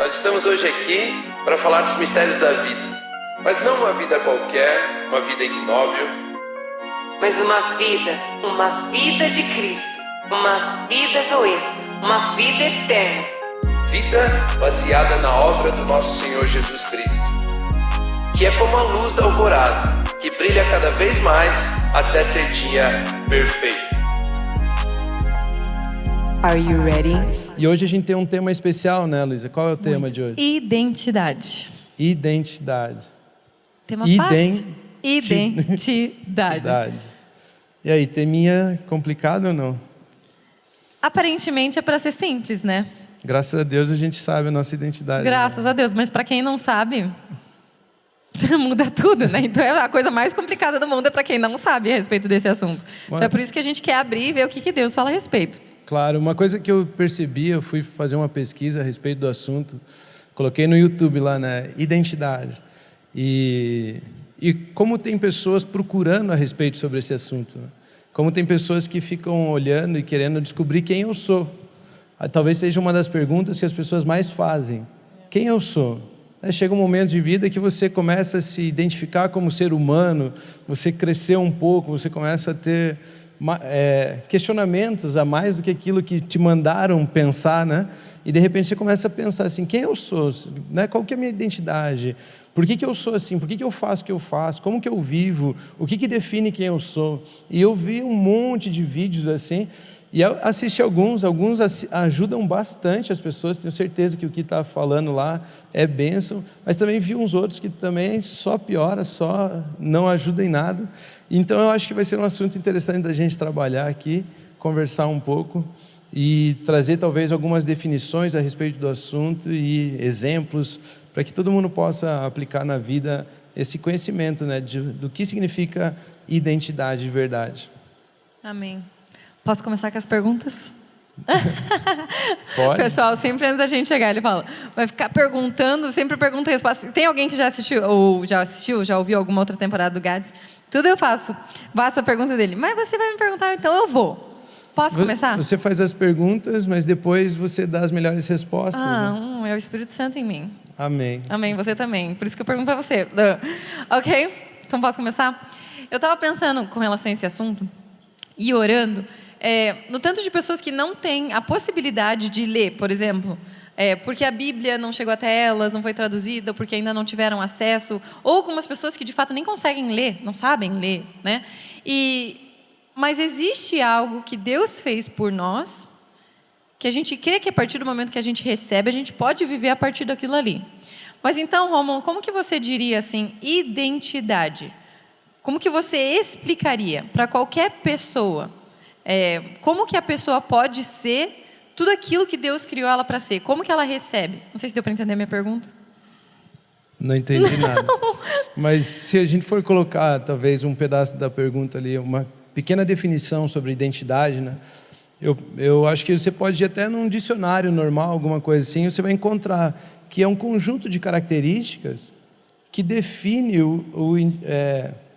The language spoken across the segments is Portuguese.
Nós estamos hoje aqui para falar dos mistérios da vida, mas não uma vida qualquer, uma vida ignóbil, mas uma vida de Cristo, uma vida Zoe, uma vida eterna. Vida baseada na obra do nosso Senhor Jesus Cristo, que é como a luz da alvorada, que brilha cada vez mais até ser dia perfeito. Are you ready? E hoje a gente tem um tema especial, né, Luísa? Qual é o tema de hoje? Identidade. Identidade. Tema fácil? Identidade. E aí, teminha complicado ou não? Aparentemente é para ser simples, né? Graças a Deus a gente sabe a nossa identidade. Graças a Deus, mas para quem não sabe, muda tudo, né? Então a coisa mais complicada do mundo é para quem não sabe a respeito desse assunto. Então é por isso que a gente quer abrir e ver o que Deus fala a respeito. Claro, uma coisa que eu percebi, eu fui fazer uma pesquisa a respeito do assunto, coloquei no YouTube lá, né, identidade. E como tem pessoas procurando a respeito sobre esse assunto, né? Como tem pessoas que ficam olhando e querendo descobrir quem eu sou. Talvez seja uma das perguntas que as pessoas mais fazem. Quem eu sou? Chega um momento de vida que você começa a se identificar como ser humano, você cresceu um pouco, você começa a ter questionamentos a mais do que aquilo que te mandaram pensar, né? E de repente você começa a pensar assim, quem eu sou? Né? Qual que é a minha identidade? Por que eu sou assim? Por que eu faço o que eu faço? Como que eu vivo? O que define quem eu sou? E eu vi um monte de vídeos assim, e eu assisti alguns ajudam bastante as pessoas, tenho certeza que o que está falando lá é bênção, mas também vi uns outros que também só piora, só não ajuda em nada. Então eu acho que vai ser um assunto interessante da gente trabalhar aqui, conversar um pouco e trazer talvez algumas definições a respeito do assunto e exemplos para que todo mundo possa aplicar na vida esse conhecimento, né, do que significa identidade de verdade. Amém. Posso começar com as perguntas? Pode. Pessoal, sempre antes da gente chegar, ele fala, vai ficar perguntando, sempre pergunta e resposta. Tem alguém que já assistiu, já ouviu alguma outra temporada do Gads? Tudo eu faço a pergunta dele. Mas você vai me perguntar, então eu vou. Posso começar? Você faz as perguntas, mas depois você dá as melhores respostas. Né? É o Espírito Santo em mim. Amém. Amém, você também. Por isso que eu pergunto para você. Ok? Então posso começar? Eu estava pensando com relação a esse assunto e orando, no tanto de pessoas que não têm a possibilidade de ler, por exemplo, porque a Bíblia não chegou até elas, não foi traduzida, porque ainda não tiveram acesso, ou algumas pessoas que de fato nem conseguem ler, não sabem ler, né? Mas existe algo que Deus fez por nós, que a gente crê que a partir do momento que a gente recebe, a gente pode viver a partir daquilo ali. Mas então, Rômulo, como que você diria assim, identidade? Como que você explicaria para qualquer pessoa, como que a pessoa pode ser tudo aquilo que Deus criou ela para ser? Como que ela recebe? Não sei se deu para entender a minha pergunta. Não entendi nada. Mas se a gente for colocar, talvez, um pedaço da pergunta ali, uma pequena definição sobre identidade, né? Eu acho que você pode ir até num dicionário normal, alguma coisa assim, você vai encontrar que é um conjunto de características que define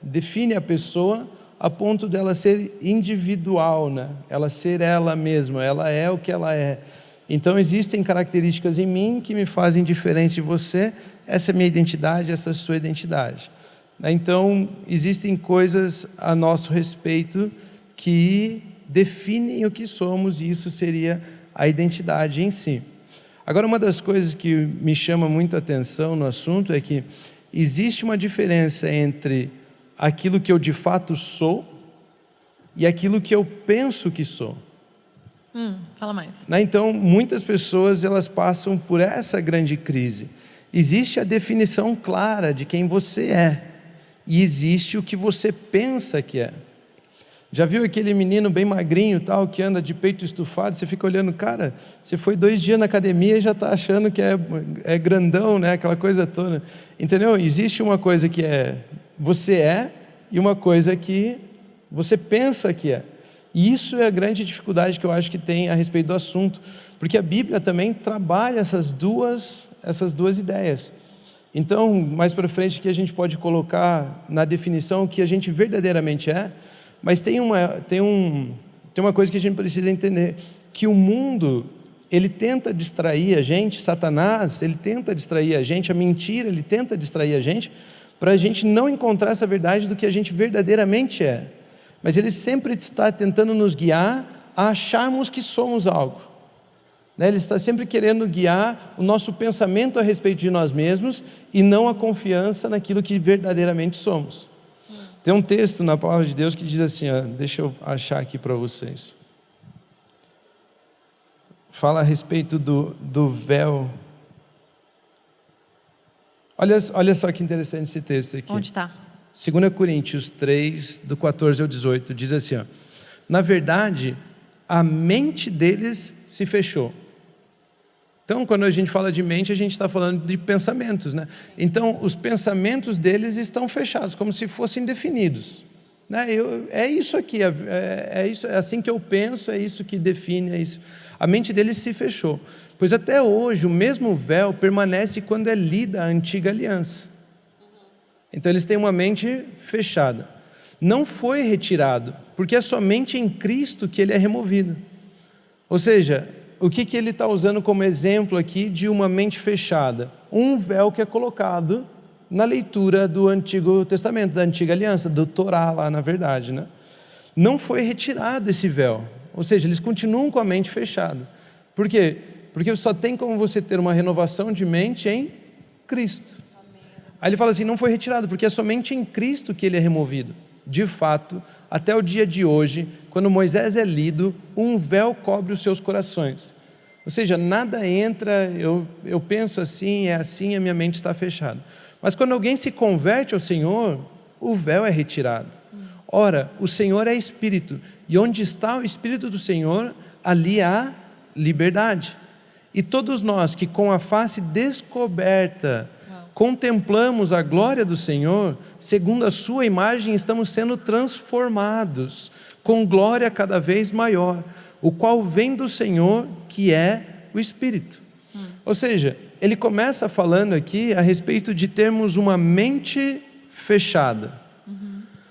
define a pessoa a ponto dela ser individual, né? Ela ser ela mesma, ela é o que ela é. Então existem características em mim que me fazem diferente de você, essa é a minha identidade, essa é a sua identidade. Então existem coisas a nosso respeito que definem o que somos, e isso seria a identidade em si. Agora, uma das coisas que me chama muito a atenção no assunto é que existe uma diferença entre aquilo que eu de fato sou e aquilo que eu penso que sou. Fala mais. Então, muitas pessoas elas passam por essa grande crise. Existe a definição clara de quem você é e existe o que você pensa que é. Já viu aquele menino bem magrinho, tal, que anda de peito estufado? Você fica olhando, cara, você foi 2 dias na academia e já está achando que é grandão, né? Aquela coisa toda. Entendeu? Existe uma coisa que você é e uma coisa que você pensa que é. E isso é a grande dificuldade que eu acho que tem a respeito do assunto. Porque a Bíblia também trabalha essas duas ideias. Então, mais para frente, que a gente pode colocar na definição o que a gente verdadeiramente é. Mas tem uma coisa que a gente precisa entender, que o mundo ele tenta distrair a gente, Satanás, ele tenta distrair a gente, a mentira, ele tenta distrair a gente, para a gente não encontrar essa verdade do que a gente verdadeiramente é. Mas ele sempre está tentando nos guiar a acharmos que somos algo. Ele está sempre querendo guiar o nosso pensamento a respeito de nós mesmos e não a confiança naquilo que verdadeiramente somos. Tem um texto na palavra de Deus que diz assim, deixa eu achar aqui para vocês. Fala a respeito do véu. Olha só que interessante esse texto aqui. Onde está? 2 Coríntios 3, do 14 ao 18, diz assim, na verdade, a mente deles se fechou. Então, quando a gente fala de mente, a gente está falando de pensamentos, né? Então, os pensamentos deles estão fechados, como se fossem definidos. Né? É isso aqui, é assim que eu penso, é isso que define, é isso. A mente deles se fechou. Pois até hoje, o mesmo véu permanece quando é lida a antiga aliança. Então, eles têm uma mente fechada. Não foi retirado, porque é somente em Cristo que ele é removido. Ou seja, o que ele está usando como exemplo aqui de uma mente fechada? Um véu que é colocado na leitura do Antigo Testamento, da Antiga Aliança, do Torá lá, na verdade, né? Não foi retirado esse véu, ou seja, eles continuam com a mente fechada. Por quê? Porque só tem como você ter uma renovação de mente em Cristo. Aí ele fala assim, não foi retirado, porque é somente em Cristo que ele é removido. De fato, até o dia de hoje, quando Moisés é lido, um véu cobre os seus corações. Ou seja, nada entra, eu penso assim, é assim, a minha mente está fechada. Mas quando alguém se converte ao Senhor, o véu é retirado. Ora, o Senhor é Espírito, e onde está o Espírito do Senhor, ali há liberdade. E todos nós que com a face descoberta contemplamos a glória do Senhor, segundo a sua imagem, estamos sendo transformados com glória cada vez maior, o qual vem do Senhor, que é o Espírito. Ou seja, ele começa falando aqui a respeito de termos uma mente fechada.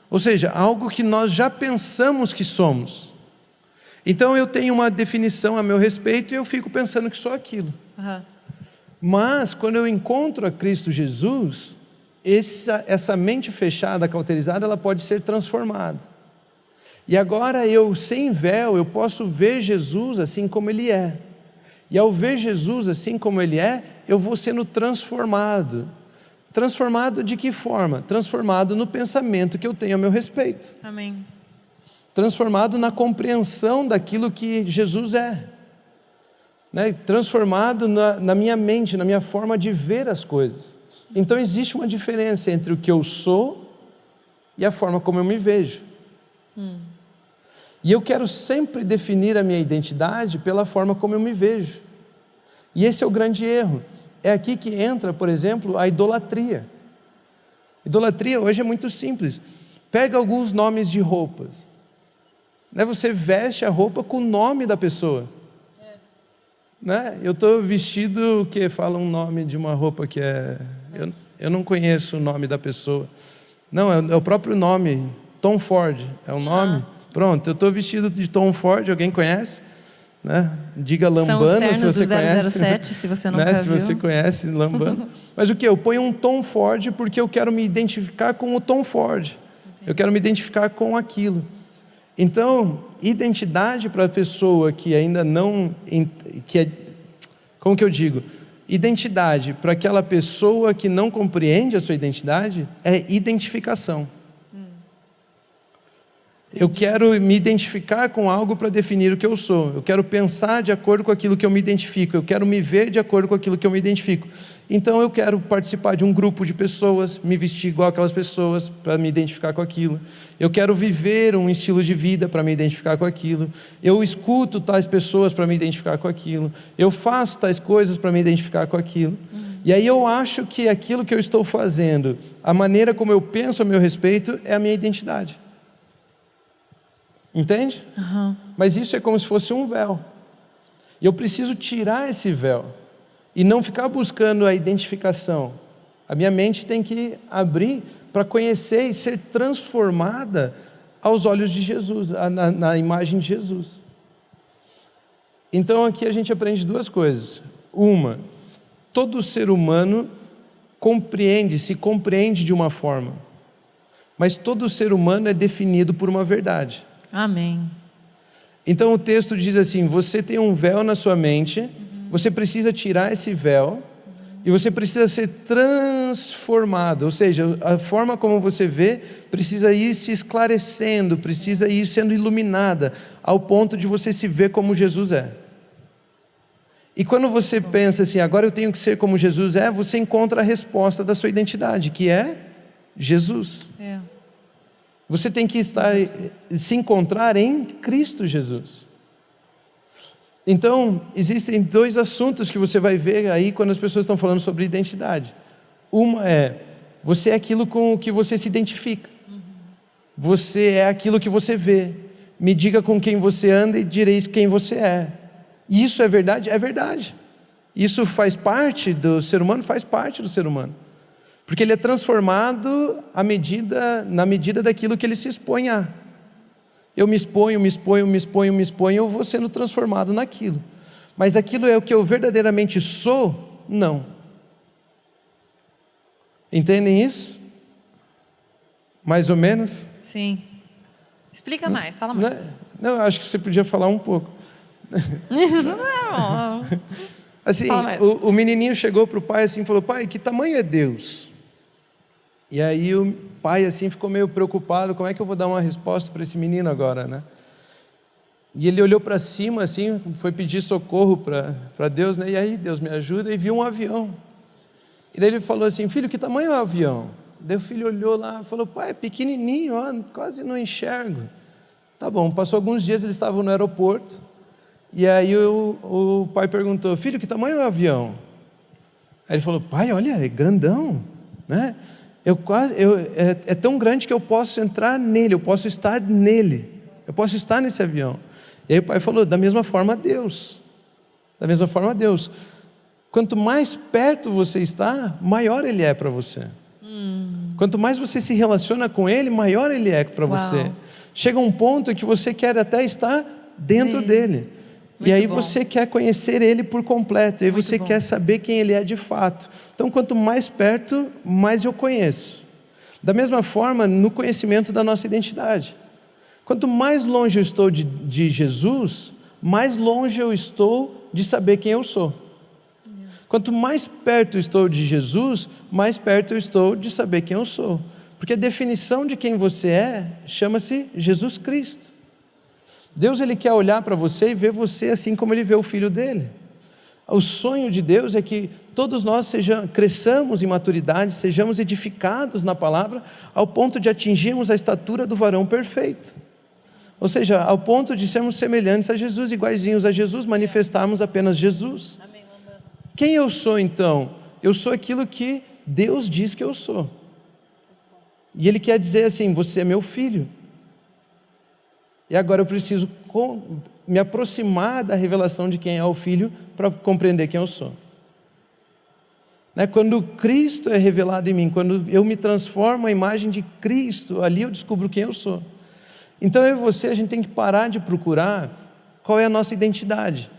Ou seja, algo que nós já pensamos que somos. Então eu tenho uma definição a meu respeito e eu fico pensando que sou aquilo. Mas quando eu encontro a Cristo Jesus, essa mente fechada, cauterizada, ela pode ser transformada. E agora eu, sem véu, eu posso ver Jesus assim como Ele é. E ao ver Jesus assim como Ele é, eu vou sendo transformado. Transformado de que forma? Transformado no pensamento que eu tenho a meu respeito. Amém. Transformado na compreensão daquilo que Jesus é. Né? Transformado na minha mente, na minha forma de ver as coisas. Então existe uma diferença entre o que eu sou e a forma como eu me vejo. E eu quero sempre definir a minha identidade pela forma como eu me vejo. E esse é o grande erro. É aqui que entra, por exemplo, a idolatria. Idolatria hoje é muito simples. Pega alguns nomes de roupas. Né? Você veste a roupa com o nome da pessoa. Né? Eu estou vestido, que fala um nome de uma roupa que é... Eu não conheço o nome da pessoa. Não, é o próprio nome. Tom Ford é o nome. Pronto, eu estou vestido de Tom Ford, alguém conhece? Né? Diga Lambano, se você conhece. 007, se você nunca né? viu. Se você conhece Lambano. Mas o que? Eu ponho um Tom Ford porque eu quero me identificar com o Tom Ford. Eu quero me identificar com aquilo. Então, identidade para a pessoa que ainda não... como que eu digo? Identidade para aquela pessoa que não compreende a sua identidade é identificação. Eu quero me identificar com algo para definir o que eu sou. Eu quero pensar de acordo com aquilo que eu me identifico. Eu quero me ver de acordo com aquilo que eu me identifico. Então eu quero participar de um grupo de pessoas, me vestir igual aquelas pessoas para me identificar com aquilo. Eu quero viver um estilo de vida para me identificar com aquilo. Eu escuto tais pessoas para me identificar com aquilo. Eu faço tais coisas para me identificar com aquilo. E aí eu acho que aquilo que eu estou fazendo, a maneira como eu penso a meu respeito, é a minha identidade. Entende? Mas isso é como se fosse um véu. E eu preciso tirar esse véu. E não ficar buscando a identificação. A minha mente tem que abrir para conhecer e ser transformada aos olhos de Jesus, na imagem de Jesus. Então aqui a gente aprende duas coisas. Uma, todo ser humano se compreende de uma forma, mas todo ser humano é definido por uma verdade. Amém. Então o texto diz assim: você tem um véu na sua mente, você precisa tirar esse véu, e você precisa ser transformado, ou seja, a forma como você vê precisa ir se esclarecendo, precisa ir sendo iluminada, ao ponto de você se ver como Jesus é. E quando você pensa assim, agora eu tenho que ser como Jesus é, você encontra a resposta da sua identidade, que é Jesus. É. Você tem que se encontrar em Cristo Jesus. Então, existem dois assuntos que você vai ver aí quando as pessoas estão falando sobre identidade. Uma é, você é aquilo com o que você se identifica. Você é aquilo que você vê. Me diga com quem você anda e direis quem você é. Isso é verdade? É verdade. Isso faz parte do ser humano? Faz parte do ser humano. Porque ele é transformado na medida daquilo que ele se expõe a. Eu me exponho, eu vou sendo transformado naquilo. Mas aquilo é o que eu verdadeiramente sou? Não. Entendem isso? Mais ou menos? Sim. Explica mais, fala mais. Não, eu acho que você podia falar um pouco. Não. Assim, o menininho chegou para o pai assim e falou: pai, que tamanho é Deus? E aí o pai assim ficou meio preocupado, como é que eu vou dar uma resposta para esse menino agora, né? E ele olhou para cima assim, foi pedir socorro para Deus, né? E aí, Deus me ajuda, e viu um avião. E daí ele falou assim: filho, que tamanho é o avião? Daí o filho olhou lá e falou: pai, é pequenininho, ó, quase não enxergo. Tá bom, passou alguns dias, eles estavam no aeroporto, e aí o pai perguntou: filho, que tamanho é o avião? Aí ele falou: pai, olha, é grandão, né? É tão grande que eu posso entrar nele, eu posso estar nele, eu posso estar nesse avião. E aí o pai falou: da mesma forma Deus. Da mesma forma Deus. Quanto mais perto você está, maior Ele é para você. Quanto mais você se relaciona com Ele, maior Ele é para você. Chega um ponto que você quer até estar dentro dele. E aí você quer conhecer Ele por completo. E aí você quer saber quem Ele é de fato. Então, quanto mais perto, mais eu conheço. Da mesma forma, no conhecimento da nossa identidade. Quanto mais longe eu estou de Jesus, mais longe eu estou de saber quem eu sou. Quanto mais perto eu estou de Jesus, mais perto eu estou de saber quem eu sou. Porque a definição de quem você é chama-se Jesus Cristo. Deus, Ele quer olhar para você e ver você assim como Ele vê o Filho dele. O sonho de Deus é que todos nós cresçamos em maturidade, sejamos edificados na palavra, ao ponto de atingirmos a estatura do varão perfeito. Ou seja, ao ponto de sermos semelhantes a Jesus, iguaizinhos a Jesus, manifestarmos apenas Jesus. Quem eu sou então? Eu sou aquilo que Deus diz que eu sou. E Ele quer dizer assim: você é meu filho. E agora eu preciso me aproximar da revelação de quem é o Filho para compreender quem eu sou. Quando Cristo é revelado em mim, quando eu me transformo à imagem de Cristo, ali eu descubro quem eu sou. Então eu e você, a gente tem que parar de procurar qual é a nossa identidade.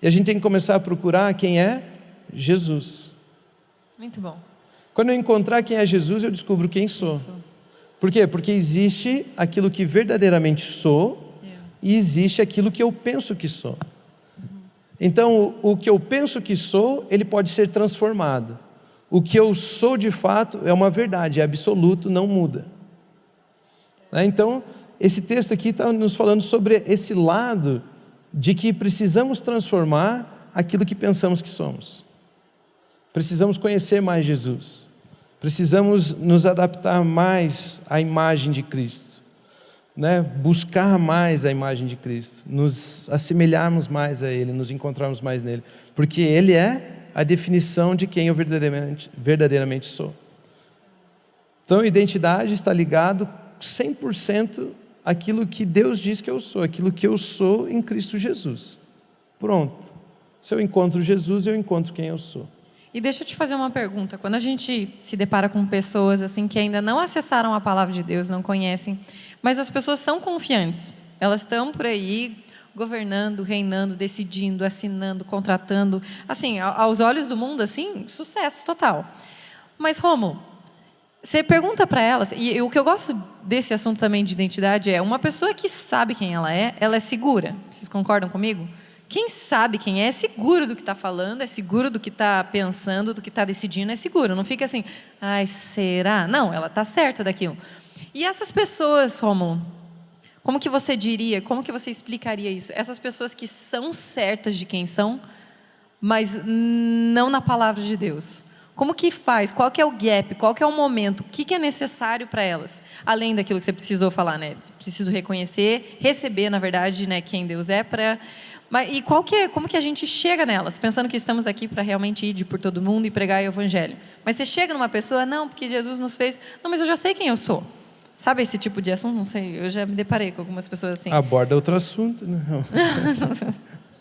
E a gente tem que começar a procurar quem é Jesus. Muito bom. Quando eu encontrar quem é Jesus, eu descubro quem sou. Por quê? Porque existe aquilo que verdadeiramente sou e existe aquilo que eu penso que sou. Então, o que eu penso que sou, ele pode ser transformado. O que eu sou de fato é uma verdade, é absoluto, não muda. Então, esse texto aqui está nos falando sobre esse lado de que precisamos transformar aquilo que pensamos que somos. Precisamos conhecer mais Jesus. Precisamos nos adaptar mais à imagem de Cristo, buscar mais a imagem de Cristo, nos assemelharmos mais a Ele, nos encontrarmos mais nele, porque Ele é a definição de quem eu verdadeiramente sou. Então, identidade está ligado 100% àquilo que Deus diz que eu sou, aquilo que eu sou em Cristo Jesus. Pronto. Se eu encontro Jesus, eu encontro quem eu sou. E deixa eu te fazer uma pergunta. Quando a gente se depara com pessoas assim que ainda não acessaram a palavra de Deus, não conhecem, mas as pessoas são confiantes. Elas estão por aí governando, reinando, decidindo, assinando, contratando. Assim, aos olhos do mundo, assim, sucesso total. Mas, Rômulo, você pergunta para elas, e o que eu gosto desse assunto também de identidade é, uma pessoa que sabe quem ela é segura. Vocês concordam comigo? Quem sabe quem é seguro do que está falando, é seguro do que está pensando, do que está decidindo, é seguro. Não fica assim, ai, será? Não, ela está certa daquilo. E essas pessoas, Rômulo, como que você diria, como que você explicaria isso? Essas pessoas que são certas de quem são, mas não na palavra de Deus. Como que faz? Qual que é o gap? Qual que é o momento? O que é necessário para elas? Além daquilo que você precisou falar, né? Preciso reconhecer, receber, na verdade, né, quem Deus é para... E como que a gente chega nelas? Pensando que estamos aqui para realmente ir por todo mundo e pregar o evangelho. Mas você chega numa pessoa, não, porque Jesus nos fez... Não, mas eu já sei quem eu sou. Sabe esse tipo de assunto? Não sei, eu já me deparei com algumas pessoas assim. Aborda outro assunto, não.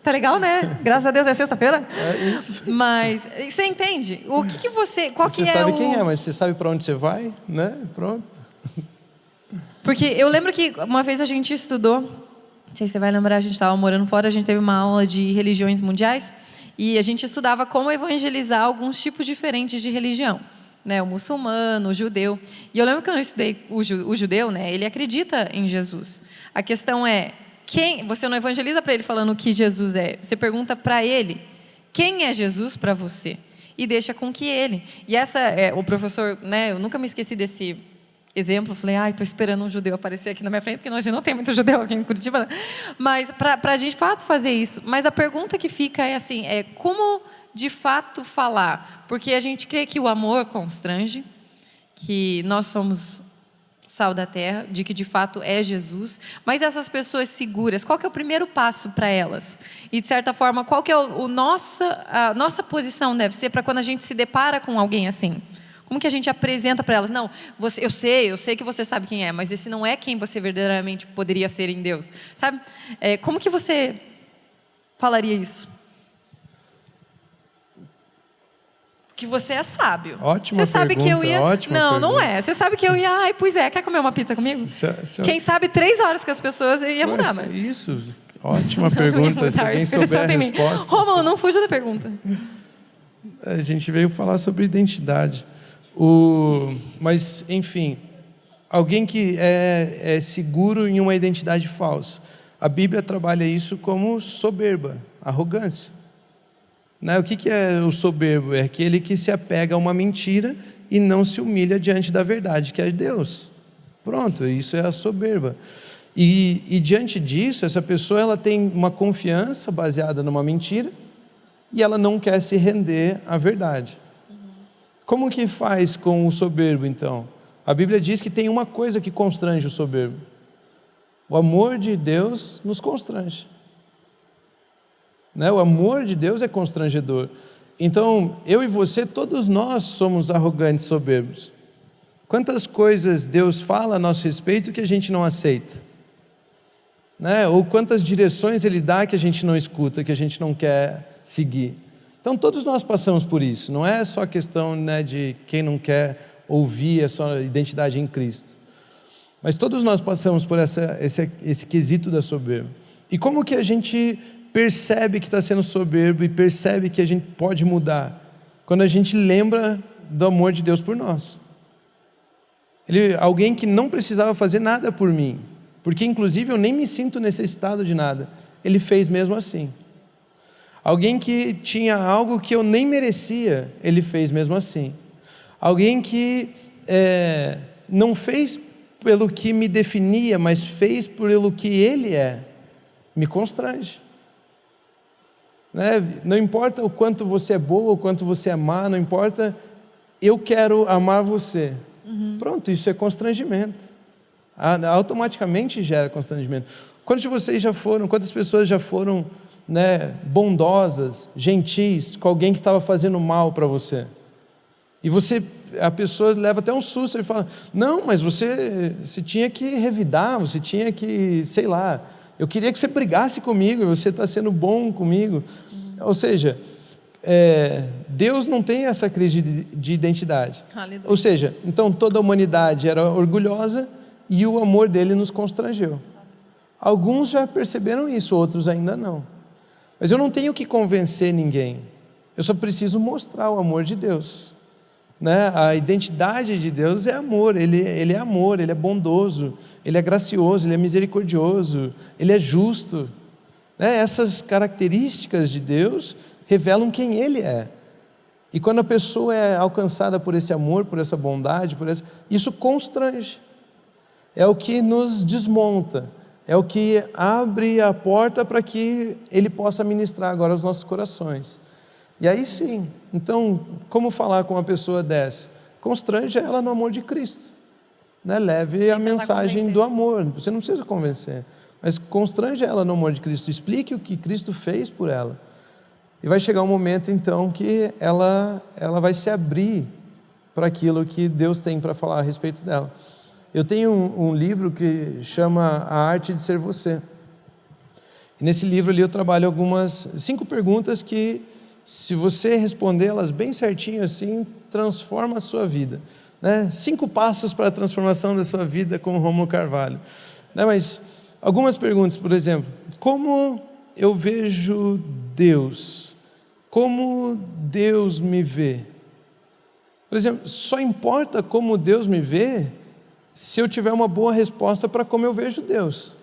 Tá legal, né? Graças a Deus é sexta-feira. É isso. Mas você entende? O que você... Qual você que é sabe o... quem é, mas você sabe para onde você vai, né? Pronto. Porque eu lembro que uma vez a gente estudou, não sei se você vai lembrar, a gente estava morando fora, a gente teve uma aula de religiões mundiais e a gente estudava como evangelizar alguns tipos diferentes de religião, né? O muçulmano, o judeu. E eu lembro que quando eu estudei o judeu, né? Ele acredita em Jesus. A questão é, você não evangeliza para ele falando o que Jesus é, você pergunta para ele, quem é Jesus para você? E deixa com que ele. E o professor, né? Eu nunca me esqueci desse exemplo, eu falei, estou esperando um judeu aparecer aqui na minha frente, porque hoje não tem muito judeu aqui em Curitiba, né? Mas para de fato fazer isso. Mas a pergunta que fica é assim, como de fato falar? Porque a gente crê que o amor constrange, que nós somos sal da terra, de que de fato é Jesus, mas essas pessoas seguras, qual que é o primeiro passo para elas? E de certa forma, qual que é a nossa posição deve ser para quando a gente se depara com alguém assim? Como que a gente apresenta para elas? Não, eu sei que você sabe quem é, mas esse não é quem você verdadeiramente poderia ser em Deus. Sabe? Como que você falaria isso? Que você é sábio. Ótima você sabe pergunta, que eu ia... Não é. Você sabe que eu ia... Ai, pois é, quer comer uma pizza comigo? Quem sabe 3 horas com as pessoas ia mudar, mas... Isso, ótima pergunta. Se alguém souber a resposta... Rômulo, não fuja da pergunta. A gente veio falar sobre identidade. Mas, enfim, alguém que é seguro em uma identidade falsa. A Bíblia trabalha isso como soberba, arrogância. Né? O que é o soberbo? É aquele que se apega a uma mentira e não se humilha diante da verdade, que é Deus. Pronto, isso é a soberba. E diante disso, essa pessoa ela tem uma confiança baseada numa mentira e ela não quer se render à verdade. Como que faz com o soberbo, então? A Bíblia diz que tem uma coisa que constrange o soberbo. O amor de Deus nos constrange. Né? O amor de Deus é constrangedor. Então, eu e você, todos nós somos arrogantes, soberbos. Quantas coisas Deus fala a nosso respeito que a gente não aceita? Né? Ou quantas direções Ele dá que a gente não escuta, que a gente não quer seguir? Então, todos nós passamos por isso. Não é só questão, né, de quem não quer ouvir a sua identidade em Cristo. Mas todos nós passamos por esse quesito da soberba. E como que a gente percebe que está sendo soberbo e percebe que a gente pode mudar? Quando a gente lembra do amor de Deus por nós. Alguém que não precisava fazer nada por mim, porque inclusive eu nem me sinto necessitado de nada, Ele fez mesmo assim. Alguém que tinha algo que eu nem merecia, Ele fez mesmo assim. Alguém que não fez pelo que me definia, mas fez pelo que Ele é, me constrange. Né? Não importa o quanto você é boa, o quanto você é má, não importa, eu quero amar você. Pronto, isso é constrangimento. Automaticamente gera constrangimento. Quantas pessoas já foram, né, bondosas, gentis, com alguém que estava fazendo mal para você? E a pessoa leva até um susto e fala, não, mas você tinha que revidar, você tinha que, sei lá, eu queria que você brigasse comigo, você está sendo bom comigo. Ou seja, Deus não tem essa crise de identidade. Aleluia. Ou seja, então toda a humanidade era orgulhosa e o amor dele nos constrangeu. Alguns já perceberam isso, outros ainda não. Mas eu não tenho que convencer ninguém. Eu só preciso mostrar o amor de Deus, né? A identidade de Deus é amor. Ele é amor, Ele é bondoso, Ele é gracioso, Ele é misericordioso, Ele é justo, né? Essas características de Deus revelam quem Ele é. E quando a pessoa é alcançada por esse amor, por essa bondade, isso constrange. É o que nos desmonta, é o que abre a porta para que Ele possa ministrar agora aos nossos corações. E aí sim, então, como falar com uma pessoa dessa? Constrange ela no amor de Cristo, né? Leve a mensagem do amor, você não precisa convencer, mas constrange ela no amor de Cristo, explique o que Cristo fez por ela. E vai chegar um momento então que ela vai se abrir para aquilo que Deus tem para falar a respeito dela. Eu tenho um livro que chama A Arte de Ser Você. E nesse livro ali eu trabalho 5 perguntas que, se você responder elas bem certinho assim, transforma a sua vida, né? 5 passos para a transformação da sua vida com o Rômulo Carvalho, né? Mas algumas perguntas, por exemplo, como eu vejo Deus? Como Deus me vê? Por exemplo, só importa como Deus me vê se eu tiver uma boa resposta para como eu vejo Deus.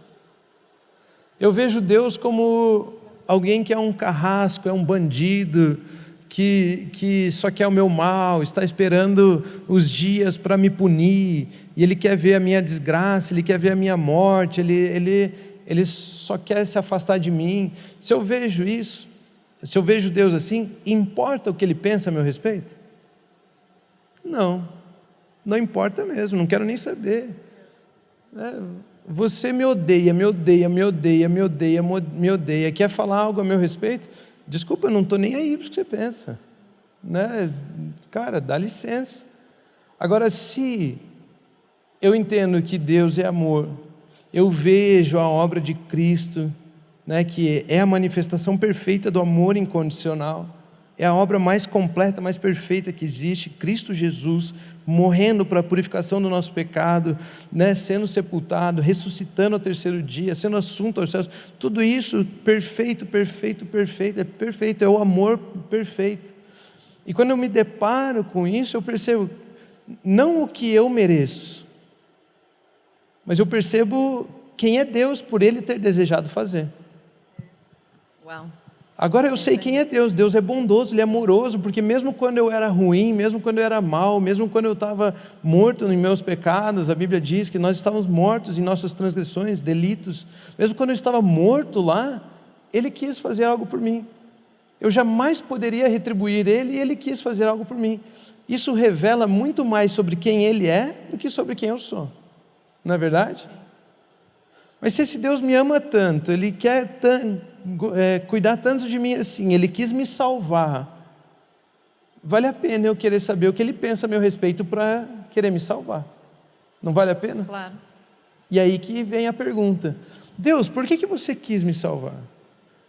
Eu vejo Deus como alguém que é um carrasco, é um bandido, que só quer o meu mal, está esperando os dias para me punir, e Ele quer ver a minha desgraça, Ele quer ver a minha morte, Ele só quer se afastar de mim. Se eu vejo isso, se eu vejo Deus assim, importa o que Ele pensa a meu respeito? Não importa mesmo, não quero nem saber. Você me odeia, quer falar algo a meu respeito? Desculpa, eu não estou nem aí para o que você pensa, né? Cara, dá licença. Agora, se eu entendo que Deus é amor, eu vejo a obra de Cristo, né, que é a manifestação perfeita do amor incondicional, é a obra mais completa, mais perfeita que existe, Cristo Jesus, morrendo para a purificação do nosso pecado, né, sendo sepultado, ressuscitando ao 3º dia, sendo assunto aos céus, tudo isso perfeito, é o amor perfeito. E quando eu me deparo com isso, eu percebo, não o que eu mereço, mas eu percebo quem é Deus por Ele ter desejado fazer. Uau. Agora eu sei quem é Deus. Deus é bondoso, Ele é amoroso, porque mesmo quando eu era ruim, mesmo quando eu era mau, mesmo quando eu estava morto em meus pecados, a Bíblia diz que nós estávamos mortos em nossas transgressões, delitos, mesmo quando eu estava morto lá, Ele quis fazer algo por mim. Eu jamais poderia retribuir Ele, e Ele quis fazer algo por mim. Isso revela muito mais sobre quem Ele é do que sobre quem eu sou, não é verdade? Mas se esse Deus me ama tanto, Ele quer cuidar tanto de mim assim, Ele quis me salvar, vale a pena eu querer saber o que Ele pensa a meu respeito para querer me salvar? Não vale a pena? Claro. E aí que vem a pergunta: Deus, por que você quis me salvar?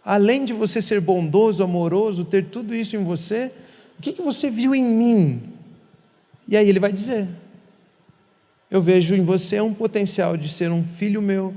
Além de você ser bondoso, amoroso, ter tudo isso em você, o que você viu em mim? E aí Ele vai dizer: eu vejo em você um potencial de ser um filho meu,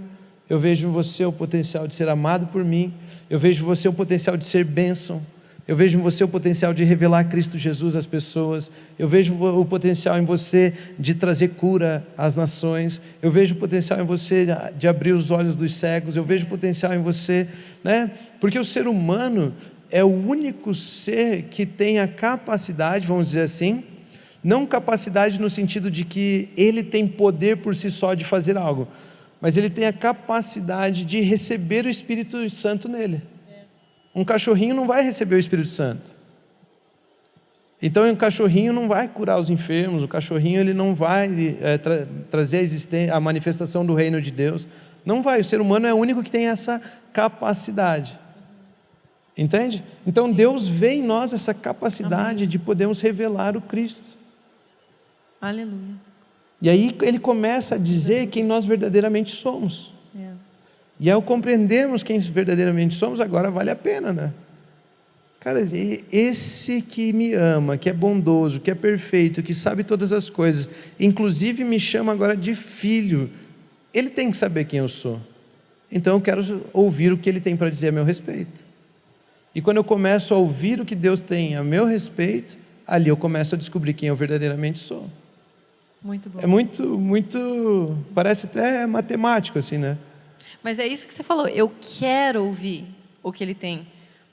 eu vejo em você o potencial de ser amado por mim, eu vejo em você o potencial de ser bênção, eu vejo em você o potencial de revelar Cristo Jesus às pessoas, eu vejo o potencial em você de trazer cura às nações, eu vejo o potencial em você de abrir os olhos dos cegos, eu vejo o potencial em você, né? Porque o ser humano é o único ser que tem a capacidade, vamos dizer assim, não capacidade no sentido de que ele tem poder por si só de fazer algo, mas ele tem a capacidade de receber o Espírito Santo nele. Um cachorrinho não vai receber o Espírito Santo. Então um cachorrinho não vai curar os enfermos, o cachorrinho ele não vai trazer a manifestação do reino de Deus. Não vai, o ser humano é o único que tem essa capacidade. Entende? Então Deus vê em nós essa capacidade de podermos revelar o Cristo. Aleluia. E aí Ele começa a dizer quem nós verdadeiramente somos. E ao compreendermos quem verdadeiramente somos, agora vale a pena, né? Cara, esse que me ama, que é bondoso, que é perfeito, que sabe todas as coisas, inclusive me chama agora de filho, Ele tem que saber quem eu sou. então eu quero ouvir o que Ele tem para dizer a meu respeito. E quando eu começo a ouvir o que Deus tem a meu respeito, ali eu começo a descobrir quem eu verdadeiramente sou. Muito bom. É muito, parece até matemático assim, né? Mas é isso que você falou, eu quero ouvir o que Ele tem.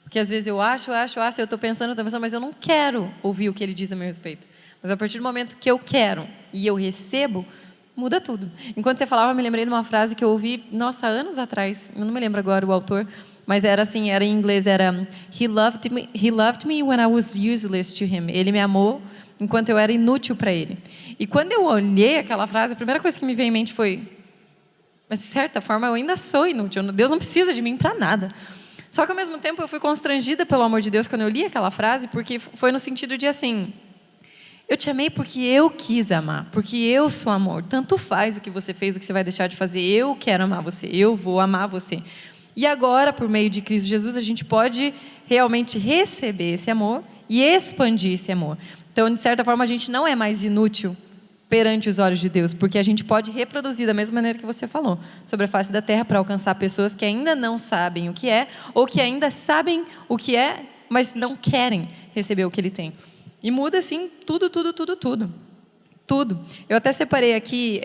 Porque às vezes eu acho, eu estou pensando, mas eu não quero ouvir o que Ele diz a meu respeito. Mas a partir do momento que eu quero e eu recebo, muda tudo. Enquanto você falava, eu me lembrei de uma frase que eu ouvi, nossa, anos atrás, eu não me lembro agora o autor, mas era assim, era em inglês, era He loved me when I was useless to him. Ele me amou enquanto eu era inútil para Ele. E quando eu olhei aquela frase, a primeira coisa que me veio em mente foi, mas de certa forma eu ainda sou inútil, Deus não precisa de mim para nada. Só que ao mesmo tempo eu fui constrangida pelo amor de Deus quando eu li aquela frase, porque foi no sentido de assim, eu te amei porque eu quis amar, porque eu sou amor. Tanto faz o que você fez, o que você vai deixar de fazer. Eu quero amar você, eu vou amar você. E agora, por meio de Cristo Jesus, a gente pode realmente receber esse amor e expandir esse amor. Então, de certa forma, a gente não é mais inútil perante os olhos de Deus, porque a gente pode reproduzir da mesma maneira que você falou, sobre a face da terra, para alcançar pessoas que ainda não sabem o que é, ou que ainda sabem o que é, mas não querem receber o que Ele tem. E muda, assim, tudo. Tudo. Eu até separei aqui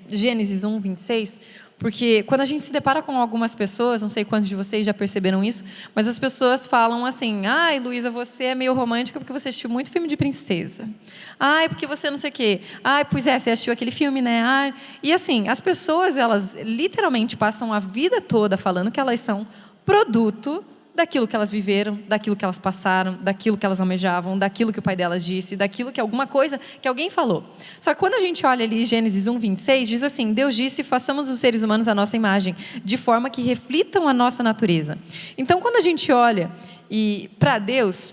Gênesis 1, 26, porque quando a gente se depara com algumas pessoas, não sei quantos de vocês já perceberam isso, mas as pessoas falam assim, ai, Luísa, você é meio romântica porque você assistiu muito filme de princesa. Ai, porque você não sei o quê. Ai, pois é, você assistiu aquele filme, né? Ai. E assim, as pessoas, elas literalmente passam a vida toda falando que elas são produto daquilo que elas viveram, daquilo que elas passaram, daquilo que elas almejavam, daquilo que o pai delas disse, daquilo que alguma coisa que alguém falou. Só que quando a gente olha ali Gênesis 1, 26, diz assim, Deus disse, façamos os seres humanos à nossa imagem, de forma que reflitam a nossa natureza. Então, quando a gente olha para Deus,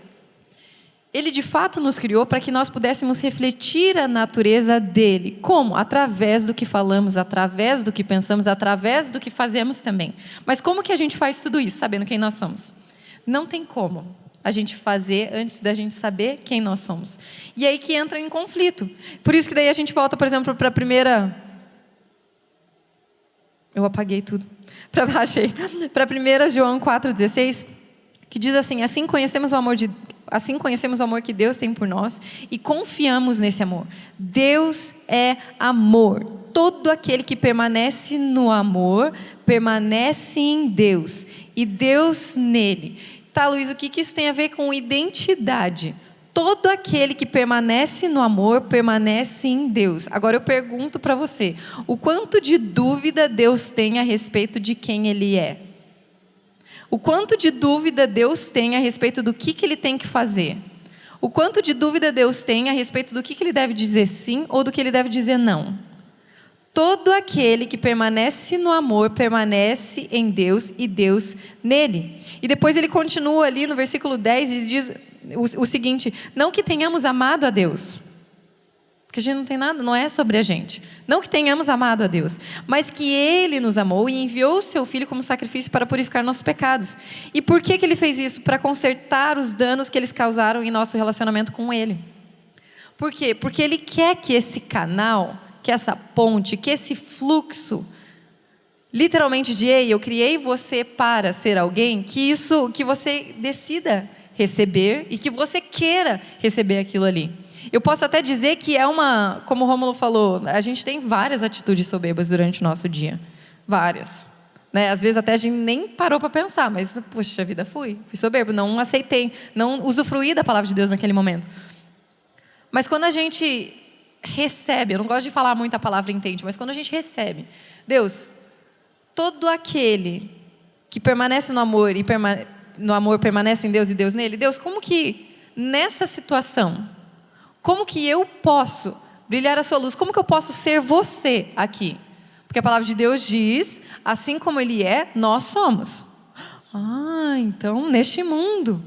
Ele de fato nos criou para que nós pudéssemos refletir a natureza dEle. Como? Através do que falamos, através do que pensamos, através do que fazemos também. Mas como que a gente faz tudo isso, sabendo quem nós somos? Não tem como a gente fazer antes da gente saber quem nós somos. E aí que entra em conflito. Por isso que daí a gente volta, por exemplo, para a primeira... Eu apaguei tudo. Achei. Para 1 João 4,16, que diz assim, assim conhecemos o amor que Deus tem por nós e confiamos nesse amor. Deus é amor. Todo aquele que permanece no amor, permanece em Deus. E Deus nele. Tá, Luiz, o que isso tem a ver com identidade? Todo aquele que permanece no amor, permanece em Deus. Agora eu pergunto para você, o quanto de dúvida Deus tem a respeito de quem Ele é? O quanto de dúvida Deus tem a respeito do que Ele tem que fazer? O quanto de dúvida Deus tem a respeito do que Ele deve dizer sim ou do que Ele deve dizer não? Todo aquele que permanece no amor, permanece em Deus e Deus nele. E depois ele continua ali no versículo 10 e diz o seguinte, não que tenhamos amado a Deus, porque a gente não tem nada, não é sobre a gente. Não que tenhamos amado a Deus, mas que Ele nos amou e enviou o Seu Filho como sacrifício para purificar nossos pecados. E por que Ele fez isso? Para consertar os danos que eles causaram em nosso relacionamento com Ele. Por quê? Porque Ele quer que esse canal, que essa ponte, que esse fluxo, literalmente de ei, eu criei você para ser alguém, que você decida receber e que você queira receber aquilo ali. Eu posso até dizer que como o Rômulo falou, a gente tem várias atitudes soberbas durante o nosso dia. Várias. Né? Às vezes até a gente nem parou para pensar, mas, puxa vida, fui soberbo, não aceitei, não usufruí da palavra de Deus naquele momento. Mas quando a gente recebe, eu não gosto de falar muito a palavra entende, mas quando a gente recebe, Deus, todo aquele que permanece no amor e no amor permanece em Deus e Deus nele, Deus, como que nessa situação, como que eu posso brilhar a sua luz? Como que eu posso ser você aqui? Porque a palavra de Deus diz, assim como Ele é, nós somos. Então, neste mundo.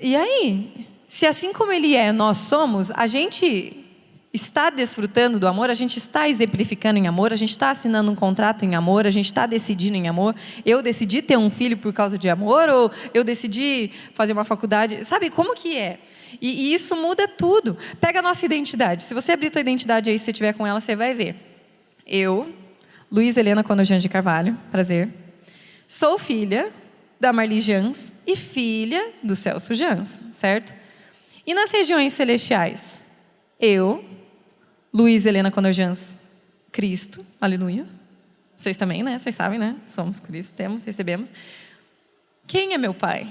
E aí? Se assim como Ele é, nós somos, a gente está desfrutando do amor, a gente está exemplificando em amor, a gente está assinando um contrato em amor, a gente está decidindo em amor. Eu decidi ter um filho por causa de amor, ou eu decidi fazer uma faculdade. Sabe como que é? E isso muda tudo. Pega a nossa identidade. Se você abrir tua identidade aí, se você estiver com ela, você vai ver. Eu, Luiz Helena Conojans de Carvalho, prazer. Sou filha da Marli Jans e filha do Celso Jans, certo? E nas regiões celestiais? Eu, Luiz Helena Conojans, Cristo, aleluia. Vocês também, né? Vocês sabem, né? Somos Cristo, temos, recebemos. Quem é meu pai?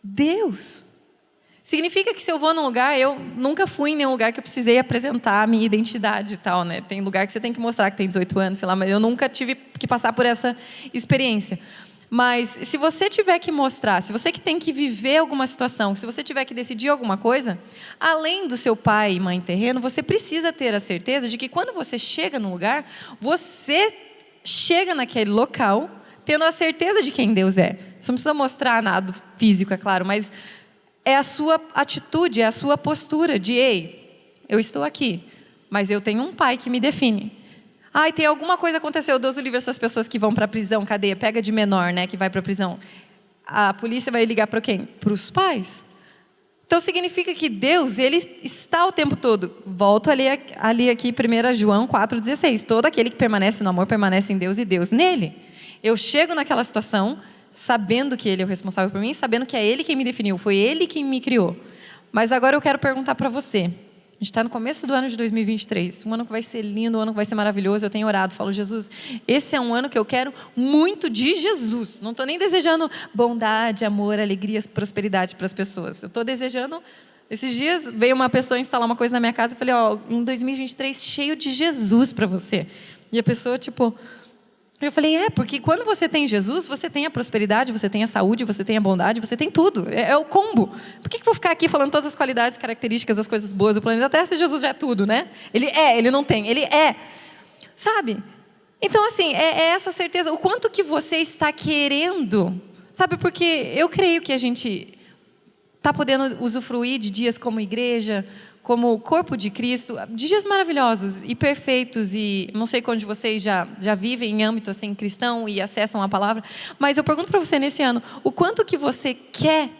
Deus. Significa que se eu vou num lugar, eu nunca fui em nenhum lugar que eu precisei apresentar a minha identidade e tal, né? Tem lugar que você tem que mostrar que tem 18 anos, sei lá, mas eu nunca tive que passar por essa experiência. Mas se você tiver que mostrar, se você que tem que viver alguma situação, se você tiver que decidir alguma coisa, além do seu pai e mãe terreno, você precisa ter a certeza de que quando você chega no lugar, você chega naquele local tendo a certeza de quem Deus é. Você não precisa mostrar nada físico, é claro, mas é a sua atitude, é a sua postura de, ei, eu estou aqui, mas eu tenho um pai que me define. Ai, tem alguma coisa que aconteceu, Deus o livre essas pessoas que vão para a prisão, cadeia, pega de menor, né, que vai para a prisão. A polícia vai ligar para quem? Para os pais. Então significa que Deus, Ele está o tempo todo. Volto ali aqui, 1 João 4,16. Todo aquele que permanece no amor, permanece em Deus e Deus nele. Eu chego naquela situação sabendo que Ele é o responsável por mim, sabendo que é Ele quem me definiu, foi Ele quem me criou. Mas agora eu quero perguntar para você. A gente está no começo do ano de 2023, um ano que vai ser lindo, um ano que vai ser maravilhoso. Eu tenho orado, falo, Jesus, esse é um ano que eu quero muito de Jesus. Não estou nem desejando bondade, amor, alegria, prosperidade para as pessoas. Eu estou desejando... Esses dias veio uma pessoa instalar uma coisa na minha casa e falei, ó, em 2023 cheio de Jesus para você. E a pessoa, tipo... Eu falei, porque quando você tem Jesus, você tem a prosperidade, você tem a saúde, você tem a bondade, você tem tudo. É o combo. Por que eu vou ficar aqui falando todas as qualidades, características, as coisas boas do planeta Terra se Jesus já é tudo, né? Ele não tem, ele é. Sabe? Então, assim, é essa certeza. O quanto que você está querendo, sabe? Porque eu creio que a gente está podendo usufruir de dias como igreja, como corpo de Cristo, dias maravilhosos e perfeitos, e não sei quando vocês já vivem em âmbito assim, cristão e acessam a palavra, mas eu pergunto para você nesse ano, o quanto que você quer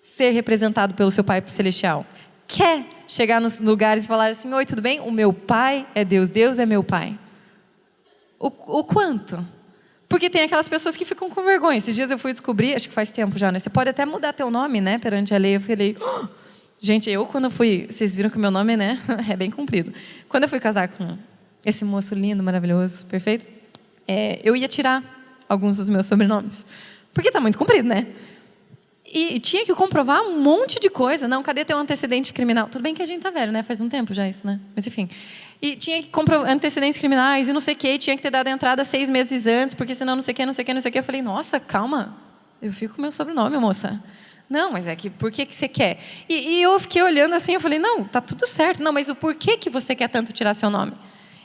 ser representado pelo seu Pai Celestial? Quer chegar nos lugares e falar assim, oi, tudo bem? O meu Pai é Deus, Deus é meu Pai. O quanto? Porque tem aquelas pessoas que ficam com vergonha. Esses dias eu fui descobrir, acho que faz tempo já, né? Você pode até mudar teu nome, né? Perante a lei, eu falei... Gente, quando fui... Vocês viram que o meu nome, né? É bem comprido. Quando eu fui casar com esse moço lindo, maravilhoso, perfeito, eu ia tirar alguns dos meus sobrenomes. Porque está muito comprido, né? E tinha que comprovar um monte de coisa. Não, cadê teu antecedente criminal? Tudo bem que a gente tá velho, né? Faz um tempo já isso, né? Mas enfim. E tinha que comprovar antecedentes criminais e não sei o quê. Tinha que ter dado a entrada 6 meses antes, porque senão não sei o quê, não sei o quê, não sei o quê. Eu falei, nossa, calma. Eu fico com o meu sobrenome, moça. Não, mas por que você quer? E eu fiquei olhando assim, eu falei, não, tá tudo certo. Não, mas o porquê que você quer tanto tirar seu nome?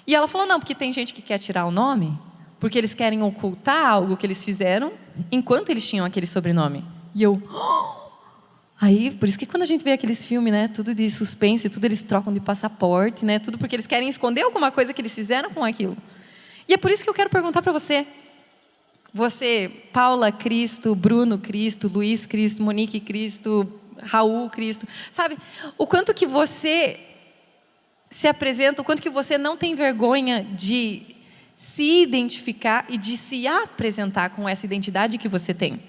E ela falou, não, porque tem gente que quer tirar o nome porque eles querem ocultar algo que eles fizeram enquanto eles tinham aquele sobrenome. E eu... Aí, por isso que quando a gente vê aqueles filmes, né, tudo de suspense, tudo eles trocam de passaporte, né, tudo porque eles querem esconder alguma coisa que eles fizeram com aquilo. E é por isso que eu quero perguntar para você. Você, Paula Cristo, Bruno Cristo, Luiz Cristo, Monique Cristo, Raul Cristo, sabe? O quanto que você se apresenta, o quanto que você não tem vergonha de se identificar e de se apresentar com essa identidade que você tem.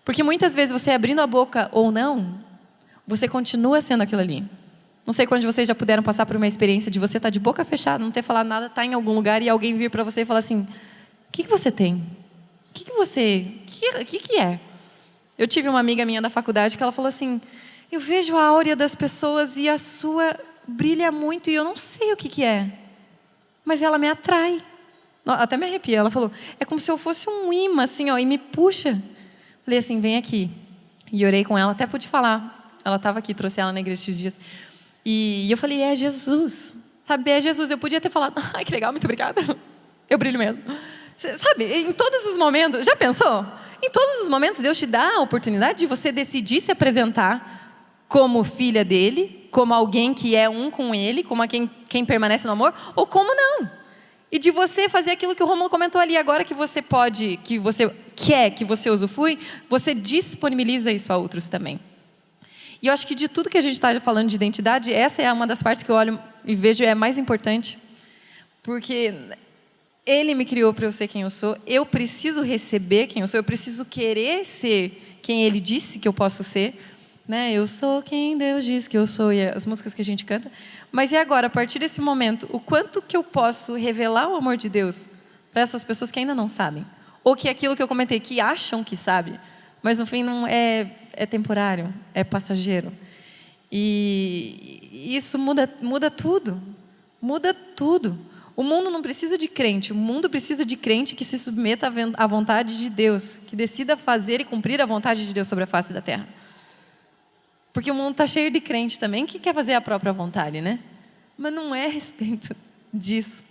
Porque muitas vezes você abrindo a boca ou não, você continua sendo aquilo ali. Não sei quando vocês já puderam passar por uma experiência de você estar de boca fechada, não ter falado nada, estar em algum lugar e alguém vir para você e falar assim, o que você tem? O que é? Eu tive uma amiga minha da faculdade que ela falou assim, eu vejo a áurea das pessoas e a sua brilha muito e eu não sei o que é, mas ela me atrai. Até me arrepia. Ela falou, é como se eu fosse um imã assim, ó, e me puxa. Falei assim, vem aqui. E orei com ela, até pude falar. Ela estava aqui, trouxe ela na igreja esses dias. E eu falei, é Jesus. Sabe, é Jesus. Eu podia ter falado, ai, que legal, muito obrigada. Eu brilho mesmo. Sabe, em todos os momentos, já pensou? Em todos os momentos Deus te dá a oportunidade de você decidir se apresentar como filha dele, como alguém que é um com ele, como quem permanece no amor, ou como não. E de você fazer aquilo que o Romulo comentou ali agora, que você pode, que você quer, que você usufrui, você disponibiliza isso a outros também. E eu acho que de tudo que a gente está falando de identidade, essa é uma das partes que eu olho e vejo é mais importante, porque Ele me criou para eu ser quem eu sou. Eu preciso receber quem eu sou. Eu preciso querer ser quem Ele disse que eu posso ser. Né? Eu sou quem Deus diz que eu sou. E as músicas que a gente canta. Mas e agora, a partir desse momento, o quanto que eu posso revelar o amor de Deus para essas pessoas que ainda não sabem? Ou que aquilo que eu comentei, que acham que sabe, mas no fim não é temporário, é passageiro. E isso muda tudo. Muda tudo. O mundo não precisa de crente, o mundo precisa de crente que se submeta à vontade de Deus, que decida fazer e cumprir a vontade de Deus sobre a face da terra. Porque o mundo está cheio de crente também que quer fazer a própria vontade, né? Mas não é a respeito disso.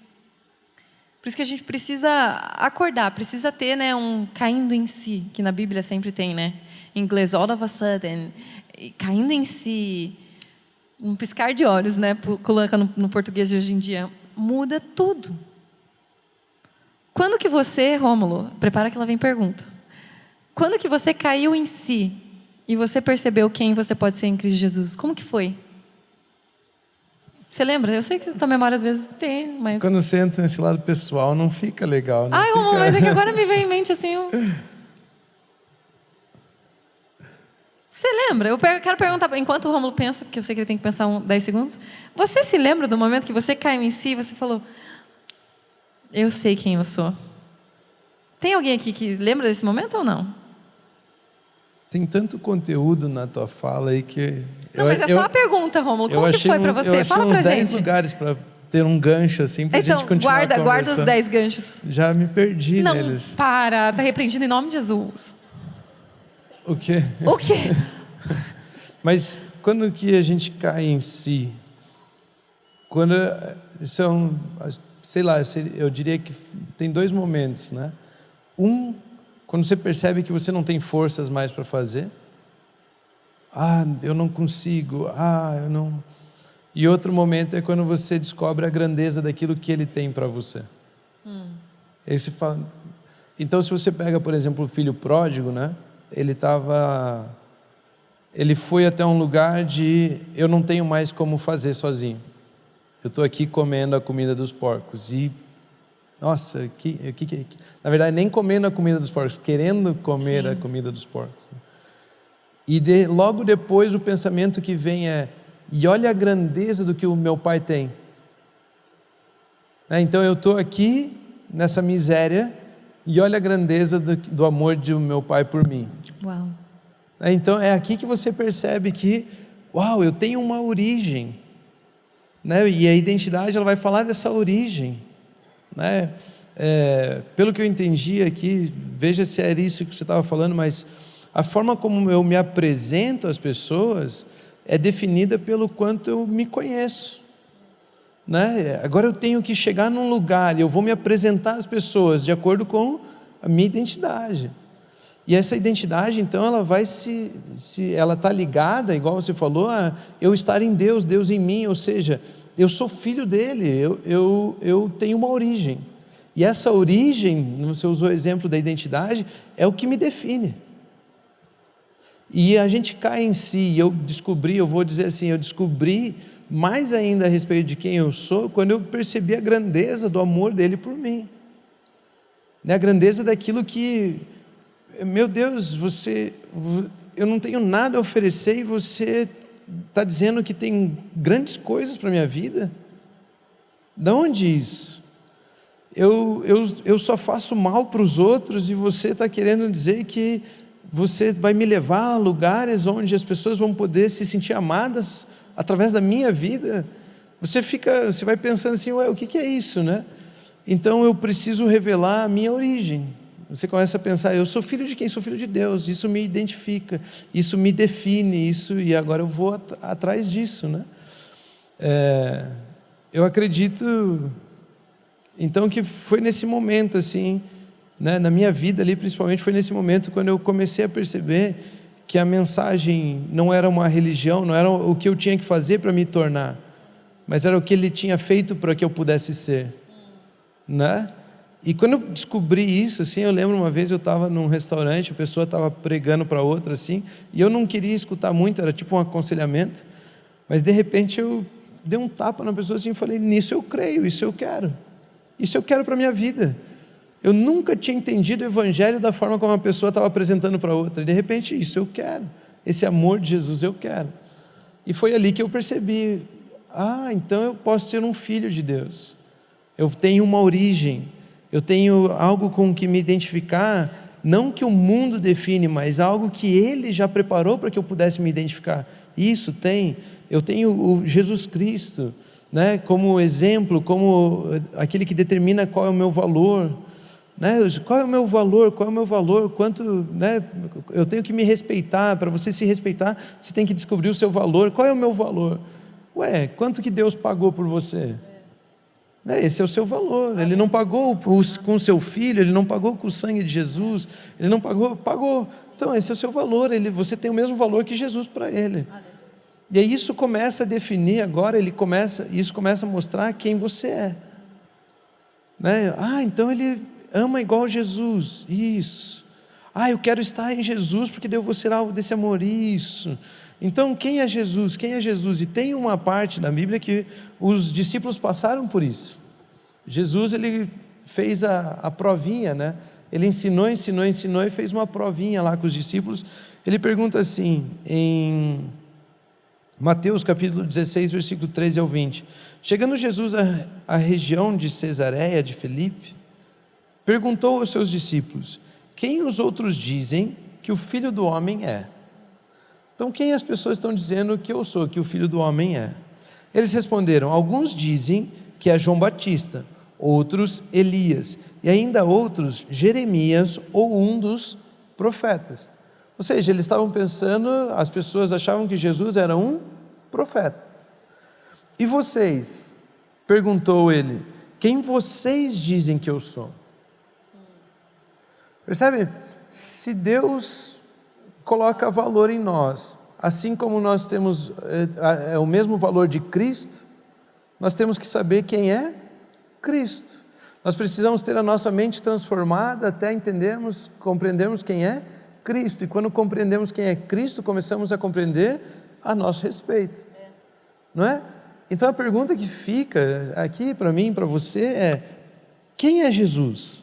Por isso que a gente precisa acordar, precisa ter, né, um caindo em si, que na Bíblia sempre tem, né? Em inglês, all of a sudden, caindo em si, um piscar de olhos, né? Colocando no português de hoje em dia. Muda tudo. Quando que você, Rômulo, prepara que lá vem pergunta. Quando que você caiu em si e você percebeu quem você pode ser em Cristo Jesus? Como que foi? Você lembra? Eu sei que a memória às vezes tem, mas... Quando você entra nesse lado pessoal, não fica legal. Não Ai, fica... Rômulo, mas é que agora me vem em mente assim... Você lembra? Eu quero perguntar, enquanto o Rômulo pensa, porque eu sei que ele tem que pensar 10 segundos. Você se lembra do momento que você caiu em si e você falou: eu sei quem eu sou? Tem alguém aqui que lembra desse momento ou não? Tem tanto conteúdo na tua fala aí que... Não, mas é só a pergunta, Rômulo. Como que foi pra você? Fala pra gente. Eu achei uns 10 lugares para ter um gancho assim, pra gente continuar conversando. Então, guarda os 10 ganchos. Já me perdi neles. Não, para. Tá repreendido em nome de Jesus. O quê? O quê? Mas quando que a gente cai em si? Quando são, sei lá, eu diria que tem 2 momentos, né? Quando você percebe que você não tem forças mais para fazer. Eu não consigo. Eu não. E outro momento é quando você descobre a grandeza daquilo que Ele tem para você. Aí você fala. Então, se você pega, por exemplo, o filho pródigo, né? Ele foi até um lugar de eu não tenho mais como fazer sozinho. Eu estou aqui comendo a comida dos porcos e nossa, na verdade nem comendo a comida dos porcos, querendo comer a comida dos porcos. E logo depois o pensamento que vem é: e olha a grandeza do que o meu pai tem. Então eu estou aqui nessa miséria. E olha a grandeza do amor do meu pai por mim. Uau. Então é aqui que você percebe que, eu tenho uma origem. Né? E a identidade ela vai falar dessa origem. Né? Pelo que eu entendi aqui, veja se era isso que você estava falando, mas a forma como eu me apresento às pessoas é definida pelo quanto eu me conheço. Né? Agora eu tenho que chegar num lugar e eu vou me apresentar às pessoas de acordo com a minha identidade. E essa identidade, então, ela vai ela está ligada, igual você falou, a eu estar em Deus, Deus em mim, ou seja, eu sou filho dele, eu tenho uma origem. E essa origem, você usou o exemplo da identidade, é o que me define. E a gente cai em si, e eu descobri mais ainda a respeito de quem eu sou, quando eu percebi a grandeza do amor dele por mim. A grandeza daquilo que, meu Deus, eu não tenho nada a oferecer e você está dizendo que tem grandes coisas para a minha vida? De onde isso? Eu só faço mal para os outros e você está querendo dizer que você vai me levar a lugares onde as pessoas vão poder se sentir amadas através da minha vida? Você vai pensando assim, o que é isso, né? Então eu preciso revelar a minha origem. Você começa a pensar, eu sou filho de quem? Sou filho de Deus, isso me identifica, isso me define, e agora eu vou atrás disso, né? Eu acredito, então, que foi nesse momento, assim, né, na minha vida ali, principalmente, foi nesse momento quando eu comecei a perceber que a mensagem não era uma religião, não era o que eu tinha que fazer para me tornar, mas era o que Ele tinha feito para que eu pudesse ser, né? E quando eu descobri isso, assim, eu lembro uma vez eu estava num restaurante, a pessoa estava pregando para outra, assim, e eu não queria escutar muito, era tipo um aconselhamento, mas de repente eu dei um tapa na pessoa assim e falei, nisso eu creio, isso eu quero. Isso eu quero para a minha vida. Eu nunca tinha entendido o evangelho da forma como uma pessoa estava apresentando para outra. E de repente, isso eu quero. Esse amor de Jesus eu quero. E foi ali que eu percebi, então eu posso ser um filho de Deus. Eu tenho uma origem, eu tenho algo com que me identificar, não que o mundo define, mas algo que Ele já preparou para que eu pudesse me identificar. Isso eu tenho o Jesus Cristo, né, como exemplo, como aquele que determina qual é o meu valor. Né? Qual é o meu valor, quanto, né? Eu tenho que me respeitar. Para você se respeitar, você tem que descobrir o seu valor. Qual é o meu valor? Quanto que Deus pagou por você? Esse é o seu valor. Ele não pagou com o seu filho, Ele não pagou com o sangue de Jesus, Ele não pagou. Então esse é o seu valor, você tem o mesmo valor que Jesus para Ele. E aí isso começa a definir agora, isso começa a mostrar quem você é. Né? Então Ele ama igual Jesus, isso. Eu quero estar em Jesus porque eu vou ser alvo desse amor, isso. Então quem é Jesus? Quem é Jesus? E tem uma parte da Bíblia que os discípulos passaram por isso. Jesus, Ele fez a provinha, né? Ele ensinou e fez uma provinha lá com os discípulos. Ele pergunta assim, em Mateus capítulo 16, versículo 13 ao 20. Chegando Jesus à região de Cesareia de Filipe, perguntou aos seus discípulos: quem os outros dizem que o Filho do Homem é? Então quem as pessoas estão dizendo que eu sou, que o Filho do Homem é? Eles responderam: alguns dizem que é João Batista, outros Elias, e ainda outros Jeremias ou um dos profetas. Ou seja, eles estavam pensando, as pessoas achavam que Jesus era um profeta. E vocês? Perguntou ele: quem vocês dizem que eu sou? Percebe? Se Deus coloca valor em nós, assim como nós temos o mesmo valor de Cristo, nós temos que saber quem é Cristo. Nós precisamos ter a nossa mente transformada até compreendermos quem é Cristo. E quando compreendemos quem é Cristo, começamos a compreender a nosso respeito. Não é? Então a pergunta que fica aqui para mim, para você é: quem é Jesus?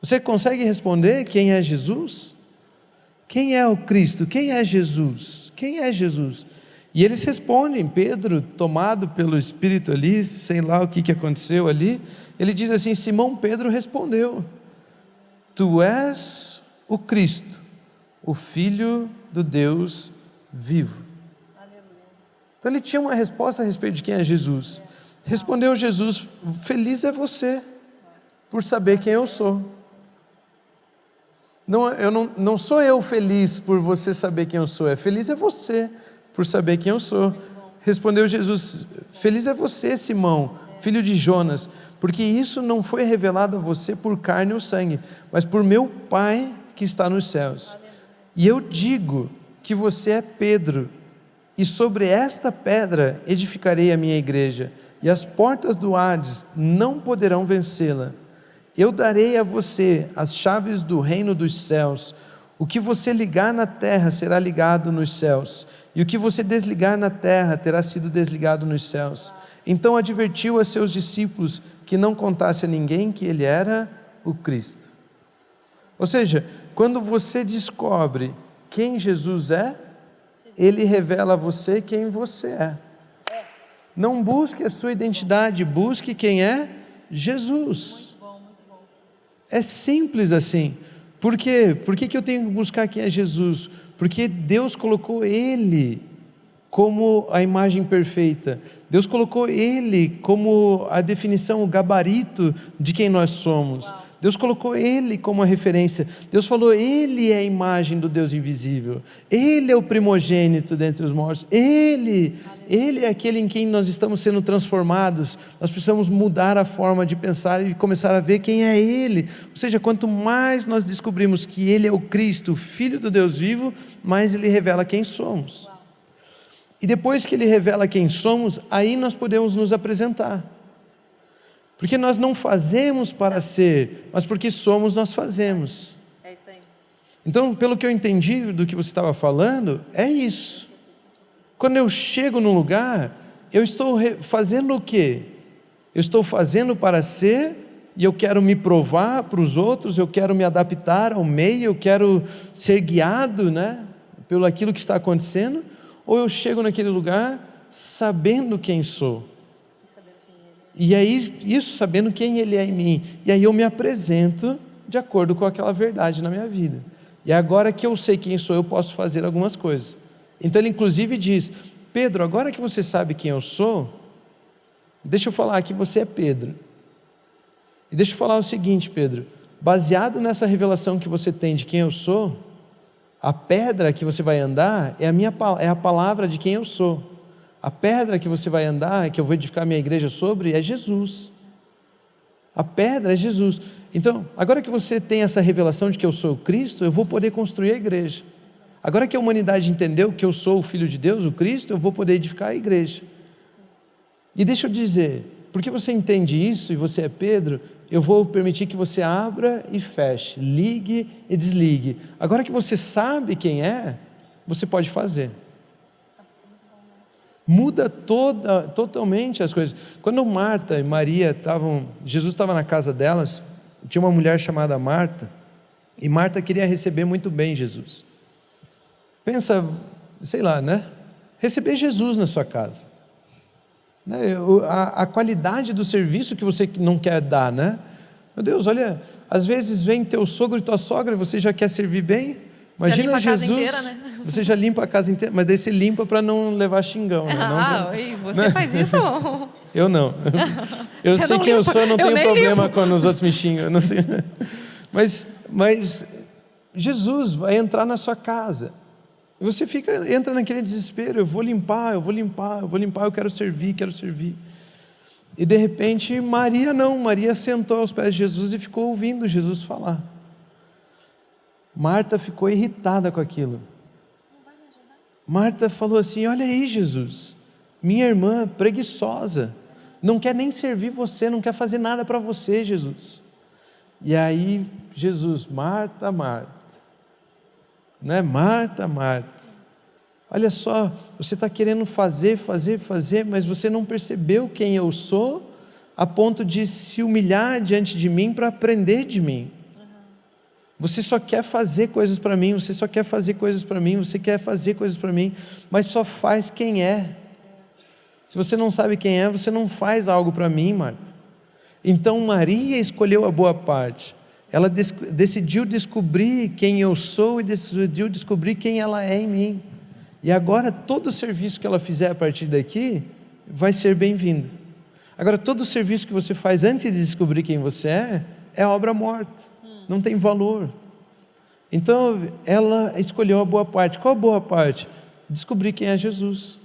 Você consegue responder quem é Jesus? Quem é o Cristo? Quem é Jesus? Quem é Jesus? E eles respondem. Pedro, tomado pelo Espírito ali, sei lá o que aconteceu ali, ele diz assim: Simão Pedro respondeu: tu és o Cristo, o Filho do Deus vivo. Então ele tinha uma resposta a respeito de quem é Jesus. Respondeu Jesus: feliz é você por saber quem eu sou. Não sou eu feliz por você saber quem eu sou, feliz é você por saber quem eu sou. Respondeu Jesus: feliz é você, Simão, filho de Jonas, porque isso não foi revelado a você por carne ou sangue, mas por meu Pai que está nos céus. E eu digo que você é Pedro, e sobre esta pedra edificarei a minha igreja, e as portas do Hades não poderão vencê-la. Eu darei a você as chaves do reino dos céus. O que você ligar na terra será ligado nos céus, e o que você desligar na terra terá sido desligado nos céus. Então advertiu a seus discípulos que não contasse a ninguém que ele era o Cristo. Ou seja, quando você descobre quem Jesus é, Ele revela a você quem você é. Não busque a sua identidade, busque quem é Jesus. É simples assim. Por quê? Por que eu tenho que buscar quem é Jesus? Porque Deus colocou Ele como a imagem perfeita. Deus colocou Ele como a definição, o gabarito de quem nós somos. Deus colocou Ele como a referência. Deus falou: Ele é a imagem do Deus invisível. Ele é o primogênito dentre os mortos. Ele é aquele em quem nós estamos sendo transformados. Nós precisamos mudar a forma de pensar e começar a ver quem é Ele. Ou seja, quanto mais nós descobrimos que Ele é o Cristo, o Filho do Deus vivo, mais Ele revela quem somos. E depois que Ele revela quem somos, aí nós podemos nos apresentar. Porque nós não fazemos para ser, mas porque somos, nós fazemos. É isso aí. Então, pelo que eu entendi do que você estava falando, é isso. Quando eu chego num lugar, eu estou fazendo o quê? Eu estou fazendo para ser e eu quero me provar para os outros, eu quero me adaptar ao meio, eu quero ser guiado, né, pelo aquilo que está acontecendo, ou eu chego naquele lugar sabendo quem sou. E aí, isso sabendo quem Ele é em mim. E aí eu me apresento de acordo com aquela verdade na minha vida. E agora que eu sei quem sou, eu posso fazer algumas coisas. Então ele inclusive diz: Pedro, agora que você sabe quem eu sou, deixa eu falar que você é Pedro. E deixa eu falar o seguinte, Pedro, baseado nessa revelação que você tem de quem eu sou, a pedra que você vai andar é a palavra de quem eu sou. A pedra que você vai andar, que eu vou edificar minha igreja sobre, é Jesus. A pedra é Jesus. Então, agora que você tem essa revelação de que eu sou o Cristo, eu vou poder construir a igreja. Agora que a humanidade entendeu que eu sou o Filho de Deus, o Cristo, eu vou poder edificar a igreja. E deixa eu dizer, porque você entende isso e você é Pedro, eu vou permitir que você abra e feche, ligue e desligue. Agora que você sabe quem é, você pode fazer. Muda totalmente as coisas. Quando Marta e Maria Jesus estava na casa delas, tinha uma mulher chamada Marta, e Marta queria receber muito bem Jesus. Pensa, sei lá, né? Receber Jesus na sua casa. A qualidade do serviço que você não quer dar, né? Meu Deus, olha, às vezes vem teu sogro e tua sogra, você já quer servir bem? Imagina Jesus, inteira, né? Você já limpa a casa inteira, mas daí você limpa para não levar xingão. Né? Você faz isso? Eu não. Eu sei quem eu sou, não tenho problema quando os outros me xingam. Não tenho... Mas Jesus vai entrar na sua casa. E você entra naquele desespero, eu vou limpar, eu quero servir. E de repente Maria sentou aos pés de Jesus e ficou ouvindo Jesus falar. Marta ficou irritada com aquilo. Marta falou assim: olha aí, Jesus, minha irmã preguiçosa, não quer nem servir você, não quer fazer nada para você, Jesus. E aí Jesus: Marta, Marta, né? Marta, olha só, você está querendo fazer, mas você não percebeu quem eu sou, a ponto de se humilhar diante de mim para aprender de mim. Você só quer fazer coisas para mim, você quer fazer coisas para mim, mas só faz quem é. Se você não sabe quem é, você não faz algo para mim, Marta. Então Maria escolheu a boa parte. Ela decidiu descobrir quem eu sou e decidiu descobrir quem ela é em mim. E agora todo o serviço que ela fizer a partir daqui vai ser bem-vindo. Agora todo o serviço que você faz antes de descobrir quem você é obra morta. Não tem valor. Então ela escolheu a boa parte. Qual a boa parte? Descobrir quem é Jesus,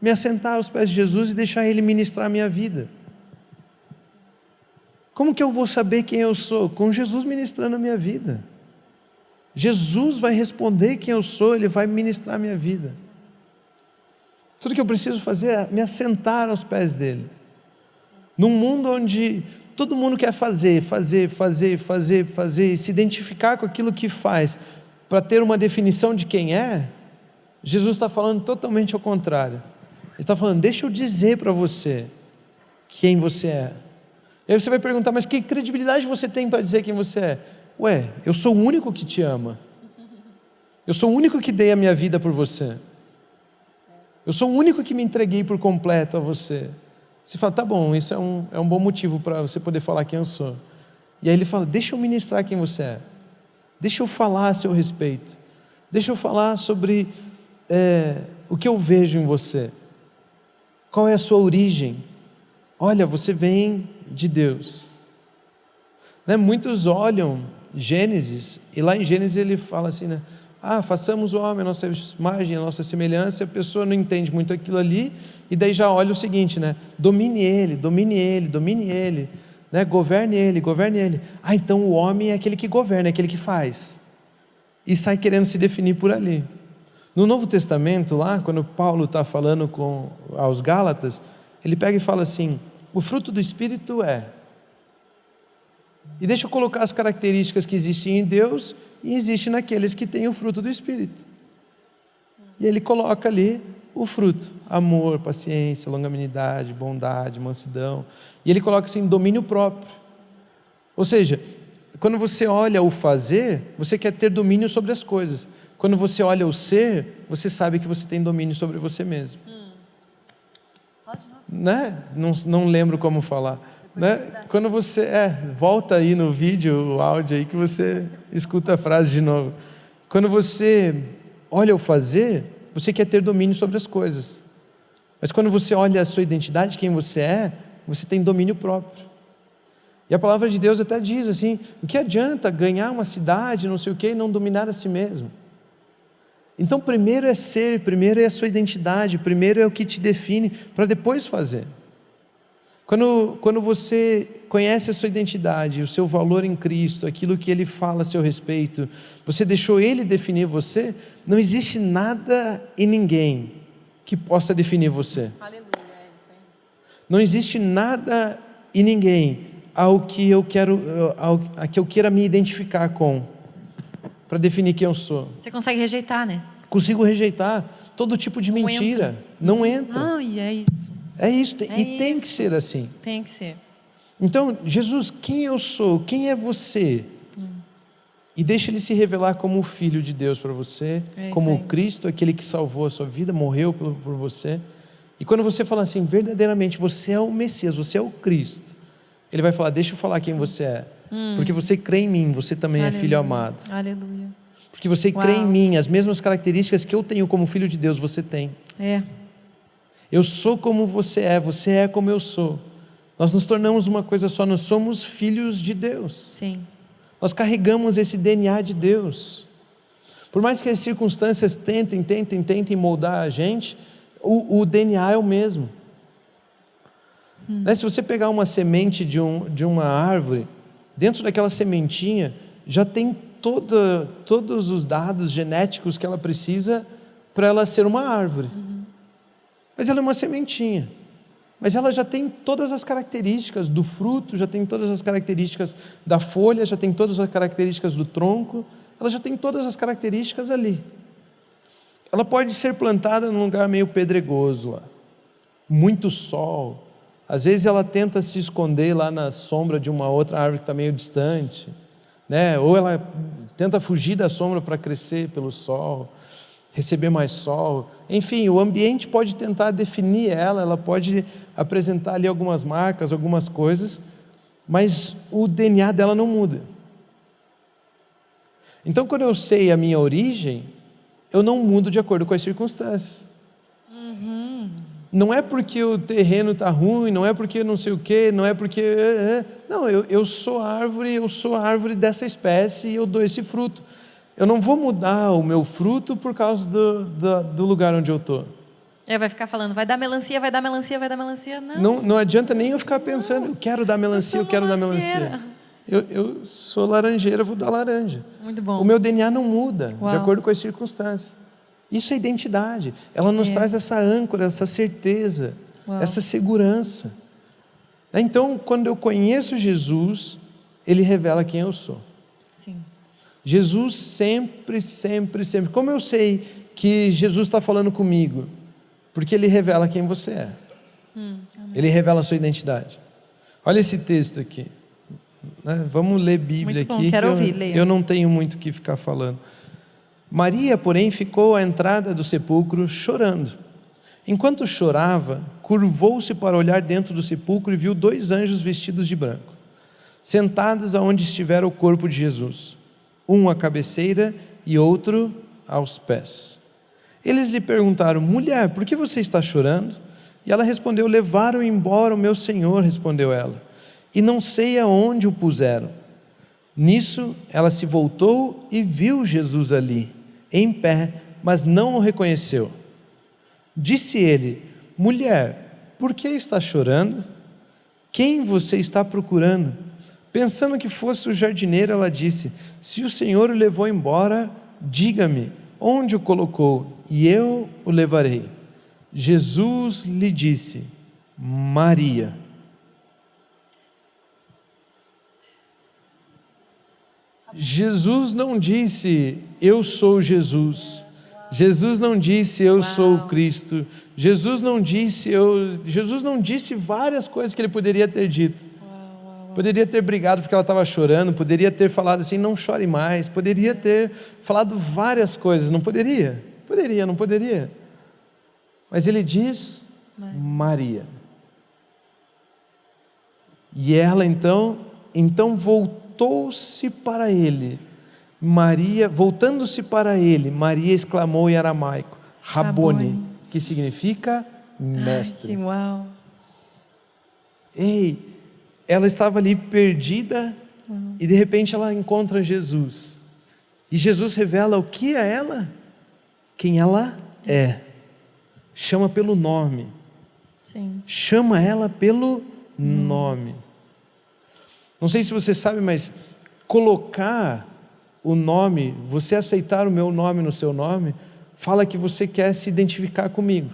me assentar aos pés de Jesus e deixar Ele ministrar a minha vida. Como que eu vou saber quem eu sou? Com Jesus ministrando a minha vida. Jesus vai responder quem eu sou, Ele vai ministrar a minha vida. Tudo que eu preciso fazer é me assentar aos pés dEle. Num mundo onde todo mundo quer fazer, se identificar com aquilo que faz, para ter uma definição de quem é, Jesus está falando totalmente ao contrário. Ele está falando: deixa eu dizer para você quem você é. E aí você vai perguntar: mas que credibilidade você tem para dizer quem você é? Ué, eu sou o único que te ama. Eu sou o único que dei a minha vida por você. Eu sou o único que me entreguei por completo a você. Você fala: tá bom, isso é um bom motivo para você poder falar quem eu sou. E aí ele fala: deixa eu ministrar quem você é. Deixa eu falar a seu respeito. Deixa eu falar sobre o que eu vejo em você. Qual é a sua origem? Olha, você vem de Deus. Né? Muitos olham Gênesis, e lá em Gênesis ele fala assim, né? Façamos o homem a nossa imagem, a nossa semelhança. A pessoa não entende muito aquilo ali, e daí já olha o seguinte, né? Domine ele, né? Governe ele. Então o homem é aquele que governa, é aquele que faz, e sai querendo se definir por ali. No Novo Testamento, lá, quando Paulo está falando aos Gálatas, ele pega e fala assim: o fruto do Espírito é... E deixa eu colocar as características que existem em Deus e existem naqueles que têm o fruto do Espírito. E ele coloca ali o fruto: amor, paciência, longanimidade, bondade, mansidão. E ele coloca assim, domínio próprio. Ou seja, quando você olha o fazer, você quer ter domínio sobre as coisas. Quando você olha o ser, você sabe que você tem domínio sobre você mesmo. Né? Não lembro como falar. Né? Quando você volta aí no vídeo, o áudio aí, que você escuta a frase de novo. Quando você olha o fazer, você quer ter domínio sobre as coisas. Mas quando você olha a sua identidade, quem você é, você tem domínio próprio. E a palavra de Deus até diz assim: o que adianta ganhar uma cidade, não sei o quê, e não dominar a si mesmo? Então primeiro é ser, primeiro é a sua identidade, primeiro é o que te define, para depois fazer. Quando você conhece a sua identidade, o seu valor em Cristo, aquilo que Ele fala a seu respeito, você deixou Ele definir você, não existe nada e ninguém que possa definir você. Aleluia, é isso aí. Não existe nada e ninguém a que eu queira me identificar com, para definir quem eu sou. Você consegue rejeitar, né? Consigo rejeitar todo tipo de mentira. Não entra. Ai, é isso. É isso, É e tem isso. que ser assim. Tem que ser. Então, Jesus, quem eu sou? Quem é você? E deixa Ele se revelar como o Filho de Deus para você, É como isso o aí. Cristo, aquele que salvou a sua vida, morreu por você. E quando você fala assim, verdadeiramente, você é o Messias, você é o Cristo, Ele vai falar: deixa eu falar quem você é. Porque você crê em mim, você também é filho amado. Aleluia. Porque você crê em Uau. mim, as mesmas características que eu tenho como Filho de Deus, você tem. É. Eu sou como você é como eu sou. Nós nos tornamos uma coisa só, nós somos filhos de Deus. Sim. Nós carregamos esse DNA de Deus. Por mais que as circunstâncias tentem moldar a gente, o DNA é o mesmo. Né? Se você pegar uma semente de uma árvore, dentro daquela sementinha já tem todos os dados genéticos que ela precisa para ela ser uma árvore. Mas ela é uma sementinha. Mas ela já tem todas as características do fruto, já tem todas as características da folha, já tem todas as características do tronco, ela já tem todas as características ali. Ela pode ser plantada num lugar meio pedregoso lá, muito sol. Às vezes ela tenta se esconder lá na sombra de uma outra árvore que está meio distante, né? Ou ela tenta fugir da sombra para crescer pelo sol, receber mais sol. Enfim, o ambiente pode tentar definir ela pode apresentar ali algumas marcas, algumas coisas, mas o DNA dela não muda. Então, quando eu sei a minha origem, eu não mudo de acordo com as circunstâncias. Não é porque o terreno está ruim, não é porque não sei o quê, não é porque... Não, eu sou a árvore dessa espécie e eu dou esse fruto. Eu não vou mudar o meu fruto por causa do lugar onde eu estou. Vai ficar falando, vai dar melancia, vai dar melancia, vai dar melancia. Não. Não adianta nem eu ficar pensando, eu quero dar melancia, eu quero dar melancia. Eu sou laranjeira, vou dar laranja. Muito bom. O meu DNA não muda Uau. de acordo com as circunstâncias. Isso é identidade. Ela nos traz essa âncora, essa certeza, Uau. essa segurança. Então, quando eu conheço Jesus, Ele revela quem eu sou. Sim. Jesus sempre. Como eu sei que Jesus está falando comigo? Porque Ele revela quem você é. Ele revela a sua identidade. Olha esse texto aqui. Né? Vamos ler Bíblia Muito bom, aqui. quero que ouvir, leia. eu não tenho muito o que ficar falando. Maria, porém, ficou à entrada do sepulcro chorando. Enquanto chorava, curvou-se para olhar dentro do sepulcro e viu 2 anjos vestidos de branco, sentados aonde estivera o corpo de Jesus, um à cabeceira e outro aos pés. Eles lhe perguntaram: mulher, por que você está chorando? E ela respondeu: levaram embora o meu Senhor, respondeu ela, e não sei aonde o puseram. Nisso ela se voltou e viu Jesus ali, em pé, mas não o reconheceu. Disse ele: mulher, por que está chorando? Quem você está procurando? Pensando que fosse o jardineiro, ela disse: se o Senhor o levou embora, diga-me onde o colocou, e eu o levarei. Jesus lhe disse: Maria. Jesus não disse: eu sou Jesus. Jesus não disse eu sou o Cristo. Jesus não disse várias coisas que ele poderia ter dito. Poderia ter brigado porque ela estava chorando, poderia ter falado assim, não chore mais, poderia ter falado várias coisas, não poderia? Poderia, não poderia? Mas ele diz Maria. E ela então voltou-se para ele. Maria, voltando-se para ele, Maria exclamou em aramaico, Rabone, que significa mestre. Ai, que uau. Ei, ela estava ali perdida e de repente ela encontra Jesus. E Jesus revela o que é ela? Quem ela é. Chama pelo nome. Sim. Chama ela pelo nome. Não sei se você sabe, mas colocar o nome, você aceitar o meu nome no seu nome, fala que você quer se identificar comigo.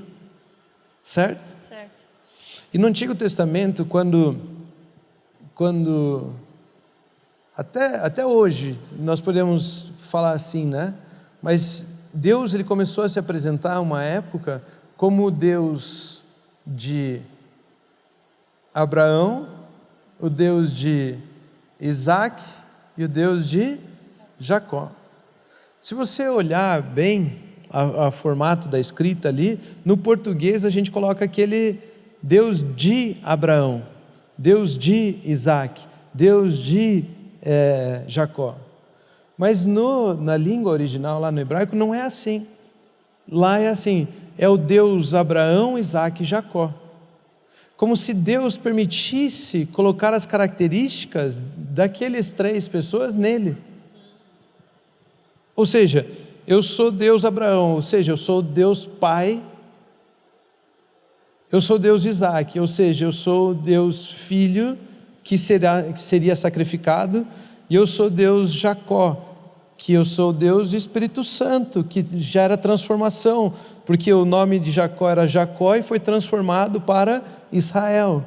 Certo? Certo. E no Antigo Testamento, quando até hoje nós podemos falar assim, né? Mas Deus, ele começou a se apresentar uma época como o Deus de Abraão, o Deus de Isaac e o Deus de Jacó. Se você olhar bem o formato da escrita ali, no português a gente coloca aquele Deus de Abraão, Deus de Isaac, Deus de Jacó. Mas na língua original, lá no hebraico, não é assim. Lá é assim, é o Deus Abraão, Isaac e Jacó. Como se Deus permitisse colocar as características daqueles 3 pessoas nele. Ou seja, eu sou Deus Abraão, ou seja, eu sou Deus Pai. Eu sou Deus Isaac, ou seja, eu sou Deus Filho, que seria sacrificado. E eu sou Deus Jacó, que eu sou Deus Espírito Santo, que gera transformação, porque o nome de Jacó era Jacó e foi transformado para Israel.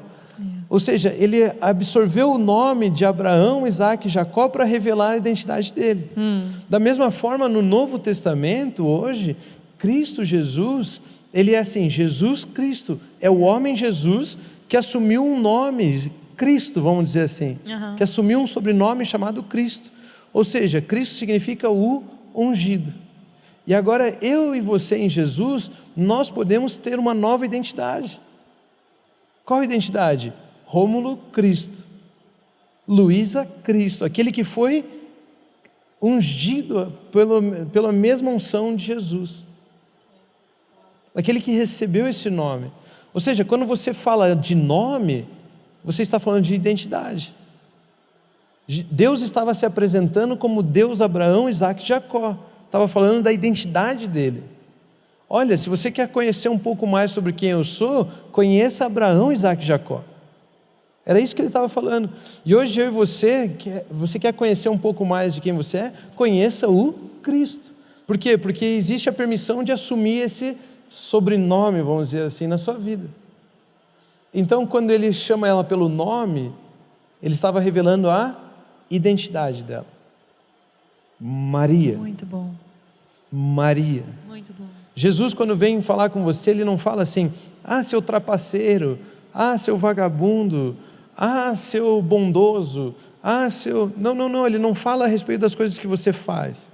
Ou seja, ele absorveu o nome de Abraão, Isaac e Jacó para revelar a identidade dele. Da mesma forma, no Novo Testamento, hoje, Cristo Jesus, ele é assim, Jesus Cristo, é o homem Jesus que assumiu um nome, Cristo, vamos dizer assim, que assumiu um sobrenome chamado Cristo. Ou seja, Cristo significa o ungido. E agora eu e você em Jesus, nós podemos ter uma nova identidade. Qual identidade? Rômulo Cristo, Luísa Cristo, aquele que foi ungido pela mesma unção de Jesus, aquele que recebeu esse nome. Ou seja, quando você fala de nome, você está falando de identidade. Deus estava se apresentando como Deus Abraão, Isaac e Jacó, estava falando da identidade dele. Olha, se você quer conhecer um pouco mais sobre quem eu sou, conheça Abraão, Isaac e Jacó. Era isso que ele estava falando. E hoje eu e você quer conhecer um pouco mais de quem você é? Conheça o Cristo. Por quê? Porque existe a permissão de assumir esse sobrenome, vamos dizer assim, na sua vida. Então, quando ele chama ela pelo nome, ele estava revelando a identidade dela. Maria. Muito bom. Maria. Muito bom. Jesus, quando vem falar com você, ele não fala assim, seu trapaceiro, seu vagabundo, seu bondoso, seu... Não, ele não fala a respeito das coisas que você faz.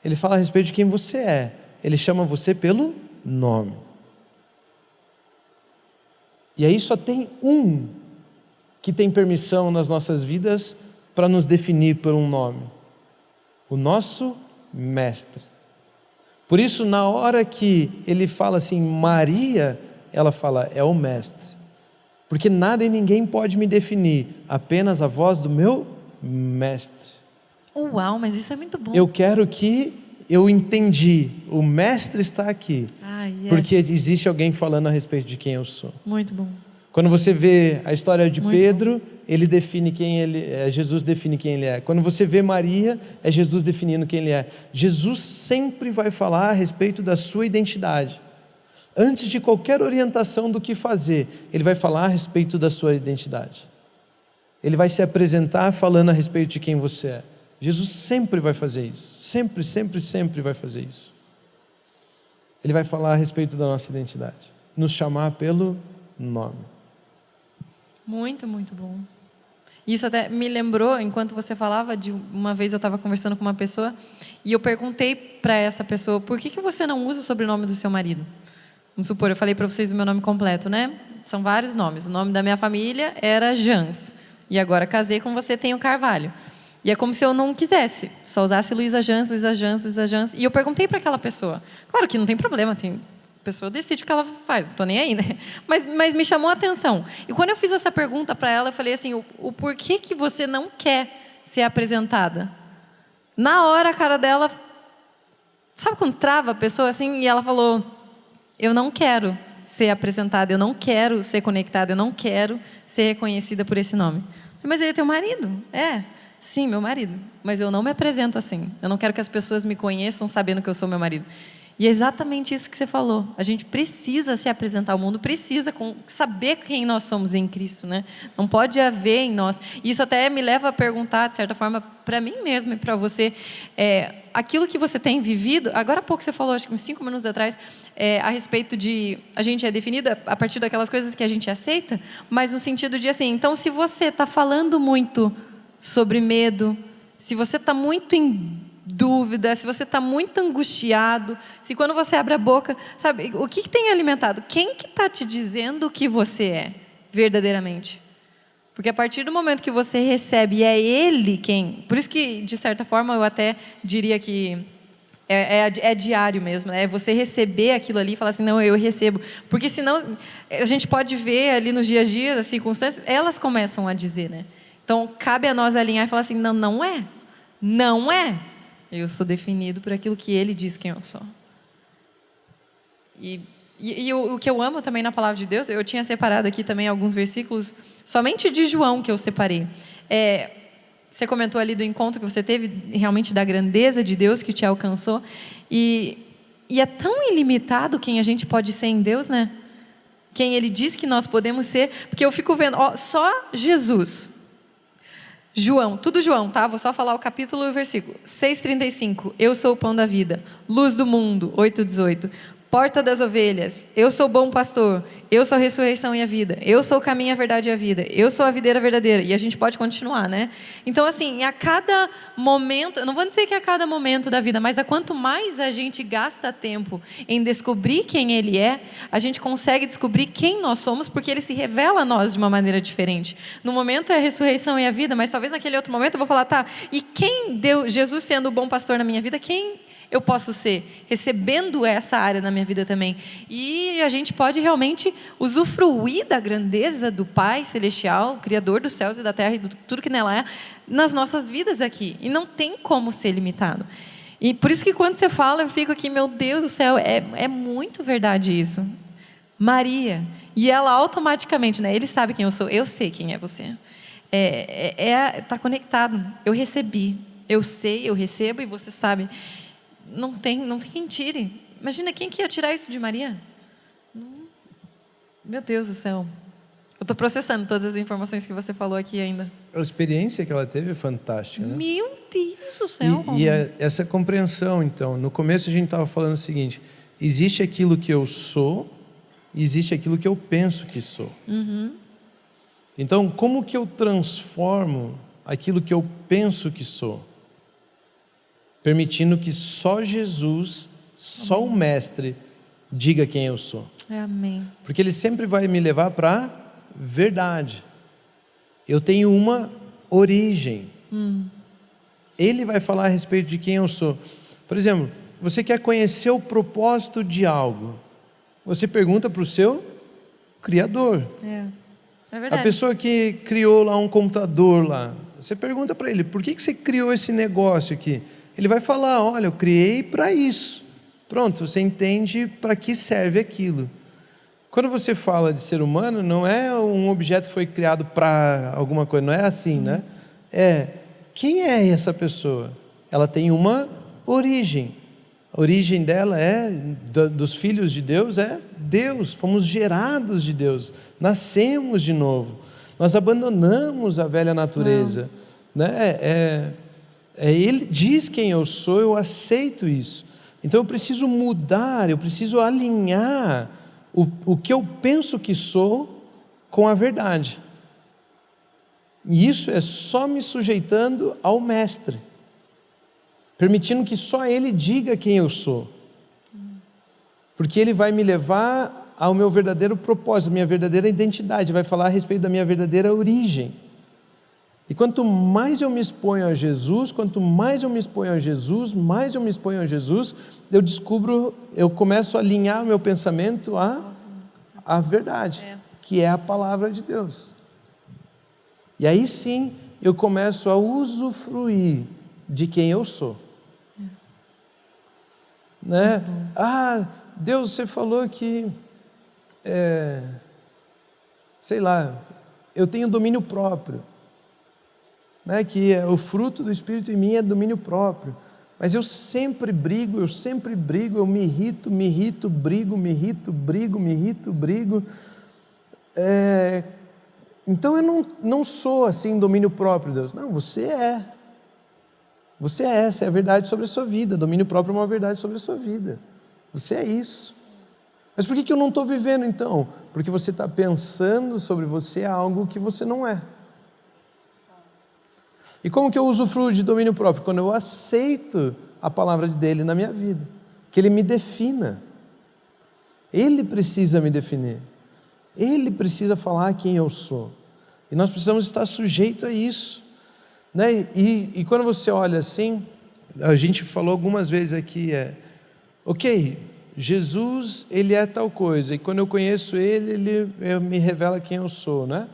Ele fala a respeito de quem você é. Ele chama você pelo nome. E aí só tem um que tem permissão nas nossas vidas para nos definir por um nome. O nosso mestre. Por isso, na hora que ele fala assim, Maria, ela fala, é o mestre. Porque nada e ninguém pode me definir, apenas a voz do meu mestre. Uau, mas isso é muito bom. Eu entendi, o mestre está aqui, Yes. porque existe alguém falando a respeito de quem eu sou. Muito bom. Quando você vê a história de Muito Pedro, ele define quem ele é, Jesus define quem ele é. Quando você vê Maria, é Jesus definindo quem ele é. Jesus sempre vai falar a respeito da sua identidade. Antes de qualquer orientação do que fazer, ele vai falar a respeito da sua identidade. Ele vai se apresentar falando a respeito de quem você é. Jesus sempre vai fazer isso. Sempre vai fazer isso. Ele vai falar a respeito da nossa identidade, nos chamar pelo nome. Muito, muito bom. Isso até me lembrou, enquanto você falava, de uma vez eu estava conversando com uma pessoa e eu perguntei para essa pessoa, por que você não usa o sobrenome do seu marido? Vamos supor, eu falei para vocês o meu nome completo, né? São vários nomes. O nome da minha família era Jans. E agora casei com você, tenho Carvalho. E é como se eu não quisesse, só usasse Luísa Jans, Luísa Jans, Luísa Jans. E eu perguntei para aquela pessoa. Claro que não tem problema, a pessoa decide o que ela faz, não estou nem aí, né? Mas me chamou a atenção. E quando eu fiz essa pergunta para ela, eu falei assim, o porquê que você não quer ser apresentada? Na hora, a cara dela... Sabe quando trava a pessoa assim? E ela falou, eu não quero ser apresentada, eu não quero ser conectada, eu não quero ser reconhecida por esse nome. Mas ele é teu marido? É, sim, meu marido. Mas eu não me apresento assim. Eu não quero que as pessoas me conheçam sabendo que eu sou meu marido. E é exatamente isso que você falou. A gente precisa se apresentar ao mundo, precisa saber quem nós somos em Cristo, né? Não pode haver em nós. Isso até me leva a perguntar, de certa forma, para mim mesma e para você, aquilo que você tem vivido. Agora há pouco você falou, acho que uns 5 minutos atrás, a respeito de a gente é definida a partir daquelas coisas que a gente aceita, mas no sentido de assim, então se você está falando muito sobre medo, se você está muito em dúvida, se você está muito angustiado, se quando você abre a boca, sabe, o que tem alimentado? Quem que está te dizendo o que você é, verdadeiramente? Porque a partir do momento que você recebe, é Ele quem... Por isso que, de certa forma, eu até diria que é diário mesmo, né? É você receber aquilo ali e falar assim, não, eu recebo. Porque senão, a gente pode ver ali nos dias a dias, as circunstâncias, elas começam a dizer, né? Então, cabe a nós alinhar e falar assim, não, não é. Não é. Eu sou definido por aquilo que Ele diz quem eu sou. E o que eu amo também na palavra de Deus, eu tinha separado aqui também alguns versículos, somente de João que eu separei. Você comentou ali do encontro que você teve, realmente da grandeza de Deus que te alcançou. E é tão ilimitado quem a gente pode ser em Deus, né? Quem Ele diz que nós podemos ser. Porque eu fico vendo, só Jesus... João, tudo João, tá? Vou só falar o capítulo e o versículo. 6,35. Eu sou o pão da vida. Luz do mundo. 8,18. Porta das ovelhas. Eu sou o bom pastor. Eu sou a ressurreição e a vida. Eu sou o caminho, a verdade e a vida. Eu sou a videira verdadeira. E a gente pode continuar, né? Então, assim, a cada momento... Eu não vou dizer que a cada momento da vida, mas a quanto mais a gente gasta tempo em descobrir quem Ele é, a gente consegue descobrir quem nós somos, porque Ele se revela a nós de uma maneira diferente. No momento é a ressurreição e a vida, mas talvez naquele outro momento eu vou falar, tá, e quem deu Jesus sendo o bom pastor na minha vida, quem eu posso ser, recebendo essa área na minha vida também. E a gente pode realmente usufruir da grandeza do Pai Celestial, Criador dos céus e da terra e de tudo que nela é, nas nossas vidas aqui. E não tem como ser limitado. E por isso que quando você fala, eu fico aqui, meu Deus do céu, é muito verdade isso. Maria, e ela automaticamente, né? Ele sabe quem eu sou, eu sei quem é você. Tá conectado, eu recebi, eu sei, eu recebo e você sabe. Não tem quem tire. Imagina, quem que ia tirar isso de Maria? Meu Deus do céu. Eu estou processando todas as informações que você falou aqui ainda. A experiência que ela teve é fantástica, né? Meu Deus do céu. Essa compreensão, então, no começo a gente estava falando o seguinte, existe aquilo que eu sou, existe aquilo que eu penso que sou. Uhum. Então, como que eu transformo aquilo que eu penso que sou? Permitindo que só Jesus, só o Mestre, diga quem eu sou. Amém. Porque Ele sempre vai me levar para a verdade. Eu tenho uma origem. Ele vai falar a respeito de quem eu sou. Por exemplo, você quer conhecer o propósito de algo. Você pergunta para o seu Criador. É verdade. A pessoa que criou lá um computador lá. Você pergunta para ele, por que você criou esse negócio aqui? Ele vai falar, olha, eu criei para isso. Pronto, você entende para que serve aquilo. Quando você fala de ser humano, não é um objeto que foi criado para alguma coisa, não é assim, né? Quem é essa pessoa? Ela tem uma origem. A origem dela dos filhos de Deus, é Deus. Fomos gerados de Deus, nascemos de novo. Nós abandonamos a velha natureza, né? Ele diz quem eu sou, eu aceito isso. Então eu preciso mudar, eu preciso alinhar o que eu penso que sou com a verdade. E isso é só me sujeitando ao Mestre, permitindo que só Ele diga quem eu sou. Porque Ele vai me levar ao meu verdadeiro propósito, a minha verdadeira identidade, vai falar a respeito da minha verdadeira origem. E quanto mais eu me exponho a Jesus, mais eu me exponho a Jesus, eu descubro, eu começo a alinhar o meu pensamento à verdade, que é a palavra de Deus. E aí sim, eu começo a usufruir de quem eu sou. Né? Deus, você falou que, sei lá, eu tenho domínio próprio. Né, que o fruto do Espírito em mim é domínio próprio, mas eu sempre brigo, eu me irrito, brigo, então eu não sou assim domínio próprio, Deus. Não, você é, essa é a verdade sobre a sua vida, domínio próprio é uma verdade sobre a sua vida, você é isso. Mas por que eu não estou vivendo então? Porque você está pensando sobre você algo que você não é. E como que eu usufruo de domínio próprio? Quando eu aceito a palavra dele na minha vida, que ele me defina. Ele precisa me definir, ele precisa falar quem eu sou, e nós precisamos estar sujeitos a isso, né? E quando você olha assim, a gente falou algumas vezes aqui, ok, Jesus, ele é tal coisa, e quando eu conheço ele me revela quem eu sou, né?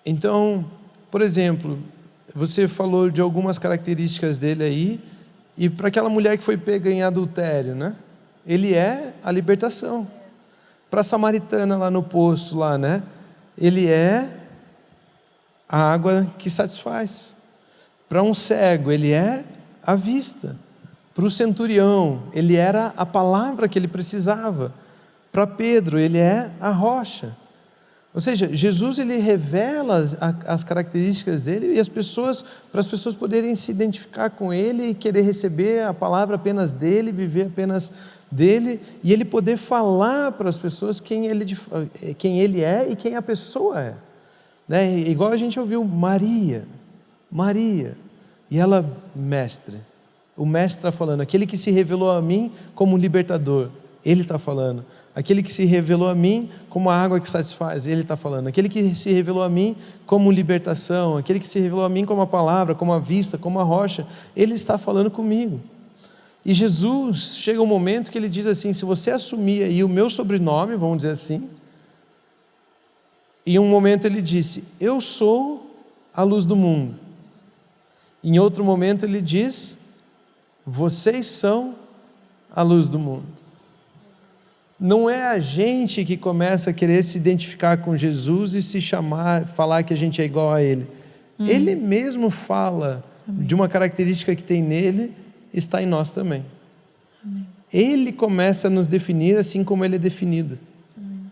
Então, por exemplo, você falou de algumas características dele aí, e para aquela mulher que foi pega em adultério, né? Ele é a libertação. Para a samaritana lá no poço, lá, né? Ele é a água que satisfaz. Para um cego, ele é a vista. Para o centurião, ele era a palavra que ele precisava. Para Pedro, ele é a rocha. Ou seja, Jesus, ele revela as características dele e para as pessoas poderem se identificar com ele e querer receber a palavra apenas dele, viver apenas dele, e ele poder falar para as pessoas quem ele é e quem a pessoa é. Né? Igual a gente ouviu Maria, e ela, mestre. O mestre está falando, aquele que se revelou a mim como libertador, ele está falando. Aquele que se revelou a mim como a água que satisfaz, ele está falando. Aquele que se revelou a mim como libertação, aquele que se revelou a mim como a palavra, como a vista, como a rocha, ele está falando comigo. E Jesus, chega um momento que ele diz assim, se você assumir aí o meu sobrenome, vamos dizer assim, em um momento ele disse, eu sou a luz do mundo. Em outro momento ele diz, vocês são a luz do mundo. Não é a gente que começa a querer se identificar com Jesus e falar que a gente é igual a Ele. Ele mesmo fala de uma característica que tem nele, está em nós também. Amém. Ele começa a nos definir assim como Ele é definido. Amém.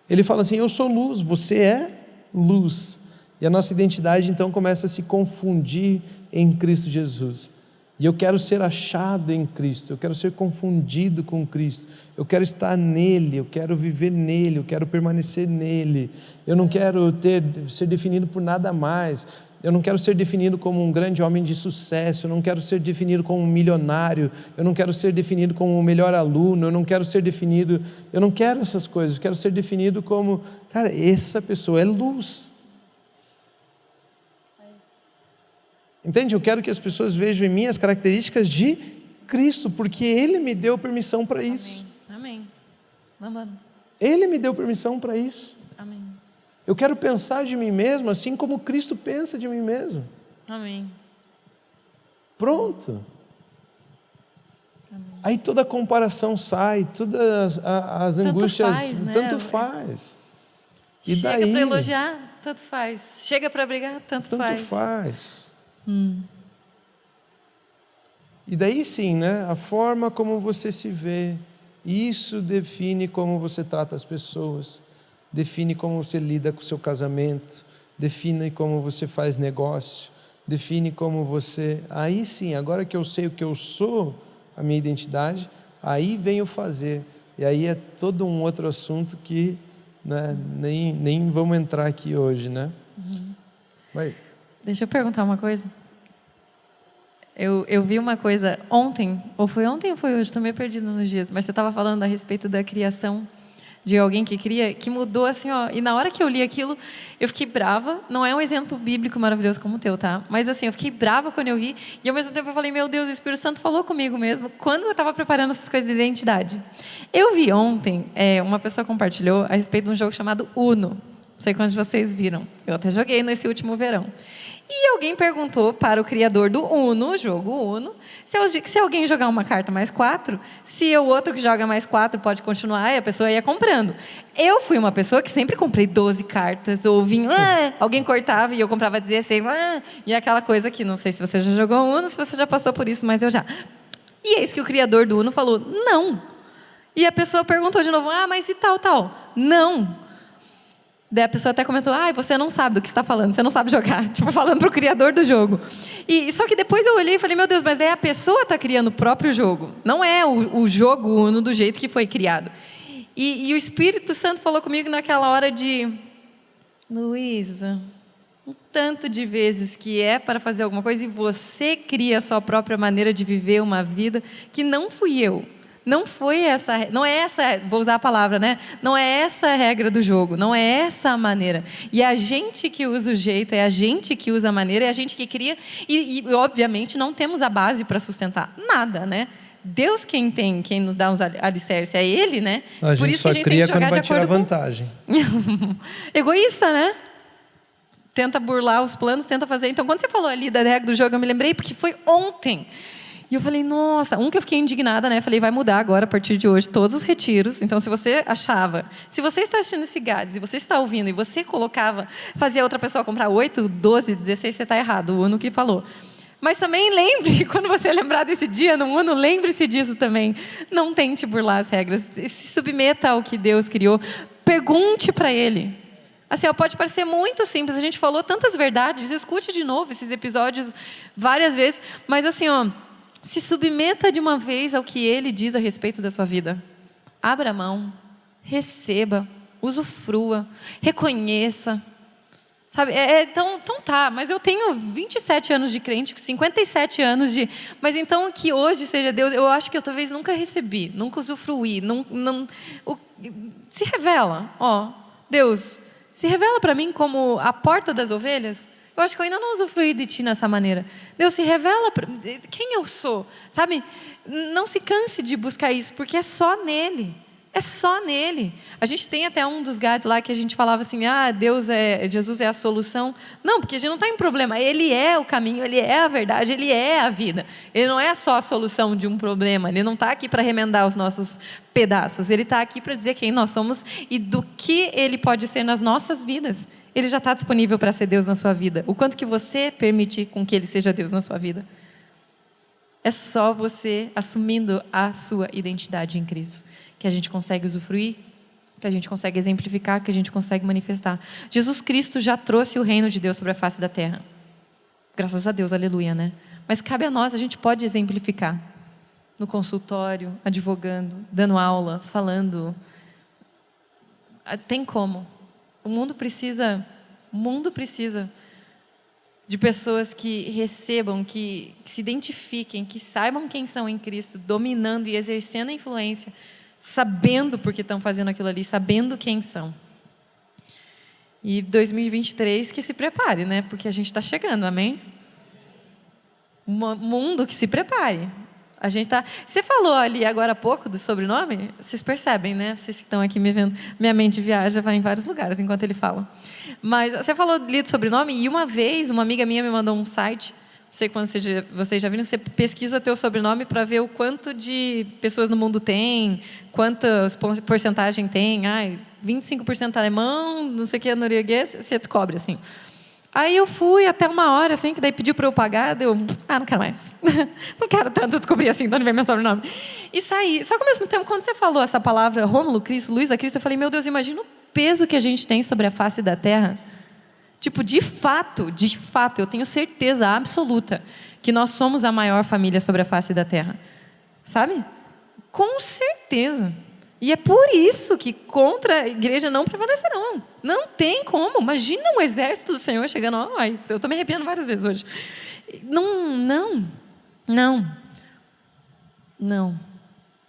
Ele fala assim, eu sou luz, você é luz. E a nossa identidade então começa a se confundir em Cristo Jesus. E eu quero ser achado em Cristo, eu quero ser confundido com Cristo, eu quero estar nele, eu quero viver nele, eu quero permanecer nele, eu não quero ser definido por nada mais, eu não quero ser definido como um grande homem de sucesso, eu não quero ser definido como um milionário, eu não quero ser definido como o melhor aluno, eu não quero essas coisas, eu quero ser definido como, cara, essa pessoa é luz. Entende? Eu quero que as pessoas vejam em mim as características de Cristo, porque Ele me deu permissão para isso. Amém. Amém. Ele me deu permissão para isso. Amém. Eu quero pensar de mim mesmo assim como Cristo pensa de mim mesmo. Amém. Pronto. Amém. Aí toda a comparação sai, todas as angústias, faz, né? Tanto faz. E chega daí? Para elogiar, tanto faz. Chega para brigar, tanto faz. Tanto faz. E daí sim, né? A forma como você se vê, isso define como você trata as pessoas, define como você lida com o seu casamento, define como você faz negócio, define como você... Aí sim, agora que eu sei o que eu sou, a minha identidade, aí vem o fazer. E aí é todo um outro assunto que, né, nem vamos entrar aqui hoje, né? Vai. Deixa eu perguntar uma coisa. Eu vi uma coisa ontem, ou foi hoje? Estou meio perdida nos dias. Mas você estava falando a respeito da criação de alguém que cria, que mudou assim, ó. E na hora que eu li aquilo, eu fiquei brava. Não é um exemplo bíblico maravilhoso como o teu, tá? Mas assim, eu fiquei brava quando eu vi. E ao mesmo tempo eu falei, meu Deus, o Espírito Santo falou comigo mesmo. Quando eu estava preparando essas coisas de identidade. Eu vi ontem, uma pessoa compartilhou a respeito de um jogo chamado Uno. Não sei quantos de vocês viram. Eu até joguei nesse último verão. E alguém perguntou para o criador do Uno, o jogo Uno, se alguém jogar uma carta mais 4, se o outro que joga mais 4 pode continuar, e a pessoa ia comprando. Eu fui uma pessoa que sempre comprei 12 cartas, ou vinha, alguém cortava e eu comprava 16, e aquela coisa que, não sei se você já jogou Uno, se você já passou por isso, mas eu já. E eis que o criador do Uno falou, não. E a pessoa perguntou de novo, mas e tal? Não. Daí a pessoa até comentou, você não sabe do que está falando, você não sabe jogar, tipo, falando para o criador do jogo. E só que depois eu olhei e falei, meu Deus, mas a pessoa está criando o próprio jogo, não é o jogo Uno do jeito que foi criado. E o Espírito Santo falou comigo naquela hora de, Luísa, o tanto de vezes que é para fazer alguma coisa e você cria a sua própria maneira de viver uma vida que não fui eu. Não é essa, vou usar a palavra, né? Não é essa a regra do jogo, não é essa a maneira. E é a gente que usa o jeito, é a gente que usa a maneira, é a gente que cria. E obviamente, não temos a base para sustentar nada, né? Deus quem nos dá os alicerces, é Ele, né? A Por gente isso só que a gente cria tem que quando jogar vai de tirar acordo vantagem. Egoísta, né? Tenta burlar os planos, tenta fazer. Então, quando você falou ali da regra do jogo, eu me lembrei, porque foi ontem. E eu falei, nossa, que eu fiquei indignada, né? Falei, vai mudar agora, a partir de hoje, todos os retiros. Então, se você está assistindo esse GADS, e você está ouvindo, e você fazia outra pessoa comprar 8, 12, 16, você está errado, o Uno que falou. Mas também lembre, quando você lembrar desse dia, no Uno, lembre-se disso também. Não tente burlar as regras, se submeta ao que Deus criou. Pergunte para Ele. Assim, pode parecer muito simples, a gente falou tantas verdades, escute de novo esses episódios várias vezes, mas assim, se submeta de uma vez ao que Ele diz a respeito da sua vida. Abra a mão, receba, usufrua, reconheça. Sabe? Então tá, mas eu tenho 27 anos de crente, 57 anos de... Mas então que hoje seja Deus, eu acho que eu talvez nunca recebi, nunca usufruí, se revela, Deus, se revela para mim como a porta das ovelhas. Eu acho que eu ainda não usufruí de Ti nessa maneira. Deus, se revela quem eu sou, sabe? Não se canse de buscar isso, porque é só nele. É só nele. A gente tem até um dos GADs lá que a gente falava assim, Jesus é a solução. Não, porque a gente não está em problema. Ele é o caminho, Ele é a verdade, Ele é a vida. Ele não é só a solução de um problema. Ele não está aqui para remendar os nossos pedaços. Ele está aqui para dizer quem nós somos e do que Ele pode ser nas nossas vidas. Ele já está disponível para ser Deus na sua vida. O quanto que você permite com que Ele seja Deus na sua vida. É só você assumindo a sua identidade em Cristo que a gente consegue usufruir, que a gente consegue exemplificar, que a gente consegue manifestar. Jesus Cristo já trouxe o reino de Deus sobre a face da terra. Graças a Deus, aleluia, né? Mas cabe a nós, a gente pode exemplificar. No consultório, advogando, dando aula, falando. Tem como. O mundo precisa de pessoas que recebam, que se identifiquem, que saibam quem são em Cristo, dominando e exercendo a influência, sabendo por que estão fazendo aquilo ali, sabendo quem são. E 2023 que se prepare, né? Porque a gente está chegando, amém? Um mundo que se prepare. A gente tá... Você falou ali agora há pouco do sobrenome? Vocês percebem, né? Vocês que estão aqui me vendo, minha mente viaja, vai em vários lugares enquanto ele fala. Mas você falou ali do sobrenome e uma vez uma amiga minha me mandou um site. Não sei quando vocês já viram, você pesquisa teu sobrenome para ver o quanto de pessoas no mundo tem, quantas porcentagem tem. 25% alemão, não sei o que, norueguês, você descobre assim. Aí eu fui até uma hora, assim, que daí pediu para eu pagar, não quero mais. Não quero tanto descobrir assim, de onde vem meu sobrenome. E saí. Só que ao mesmo tempo, quando você falou essa palavra, Rômulo Cristo, Luísa Cristo, eu falei, meu Deus, imagina o peso que a gente tem sobre a face da terra. Tipo, de fato, eu tenho certeza absoluta que nós somos a maior família sobre a face da terra. sabe? Com certeza. E é por isso que contra a igreja não prevalecerão. Não tem como. Imagina um exército do Senhor chegando. Ai, eu estou me arrepiando várias vezes hoje. Não.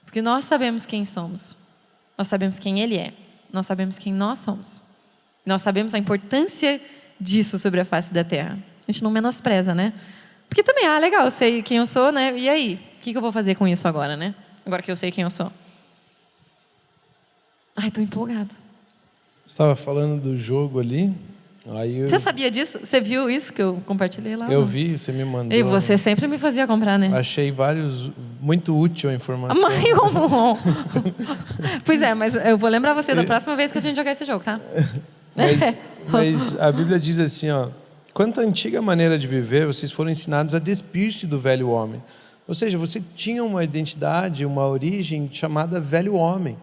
Porque nós sabemos quem somos. Nós sabemos quem Ele é. Nós sabemos quem nós somos. Nós sabemos a importância disso sobre a face da terra. A gente não menospreza, né? Porque também, legal, eu sei quem eu sou, né? E aí? O que eu vou fazer com isso agora, né? Agora que eu sei quem eu sou. Ai, estou empolgada. Você estava falando do jogo ali. Você sabia disso? Você viu isso que eu compartilhei lá? Eu vi, você me mandou. E você sempre me fazia comprar, né? Achei muito útil a informação. Pois é, mas eu vou lembrar você da próxima vez que a gente jogar esse jogo, tá? Mas a Bíblia diz assim, quanto à antiga maneira de viver, vocês foram ensinados a despir-se do velho homem. Ou seja, você tinha uma identidade, uma origem chamada velho homem.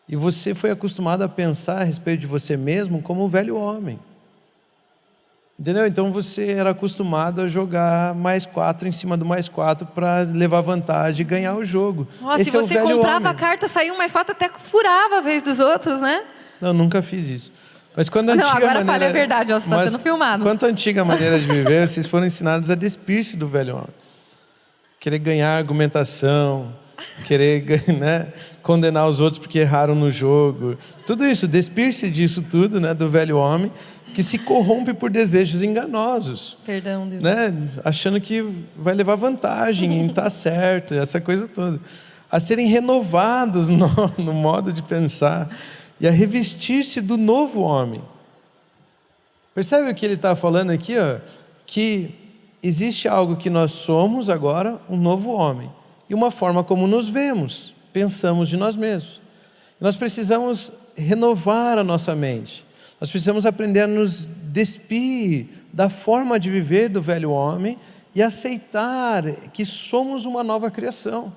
E você foi acostumado a pensar a respeito de você mesmo como um velho homem. Entendeu? Então você era acostumado a jogar +4 em cima do +4 para levar vantagem e ganhar o jogo. Nossa, se você comprava a carta, saiu um +4, até furava a vez dos outros, né? Não, nunca fiz isso. Mas quando a antiga agora fala a verdade, você está sendo filmado. Quanto à antiga maneira de viver, vocês foram ensinados a despir-se do velho homem. Querer ganhar argumentação, querer, né, condenar os outros porque erraram no jogo. Tudo isso, despir-se disso tudo, né, do velho homem, que se corrompe por desejos enganosos. Perdão, Deus. Né, achando que vai levar vantagem em estar certo, essa coisa toda. A serem renovados no modo de pensar e a revestir-se do novo homem. Percebe o que ele está falando aqui? Que existe algo que nós somos agora, um novo homem. E uma forma como nos vemos, pensamos de nós mesmos. Nós precisamos renovar a nossa mente. Nós precisamos aprender a nos despir da forma de viver do velho homem e aceitar que somos uma nova criação.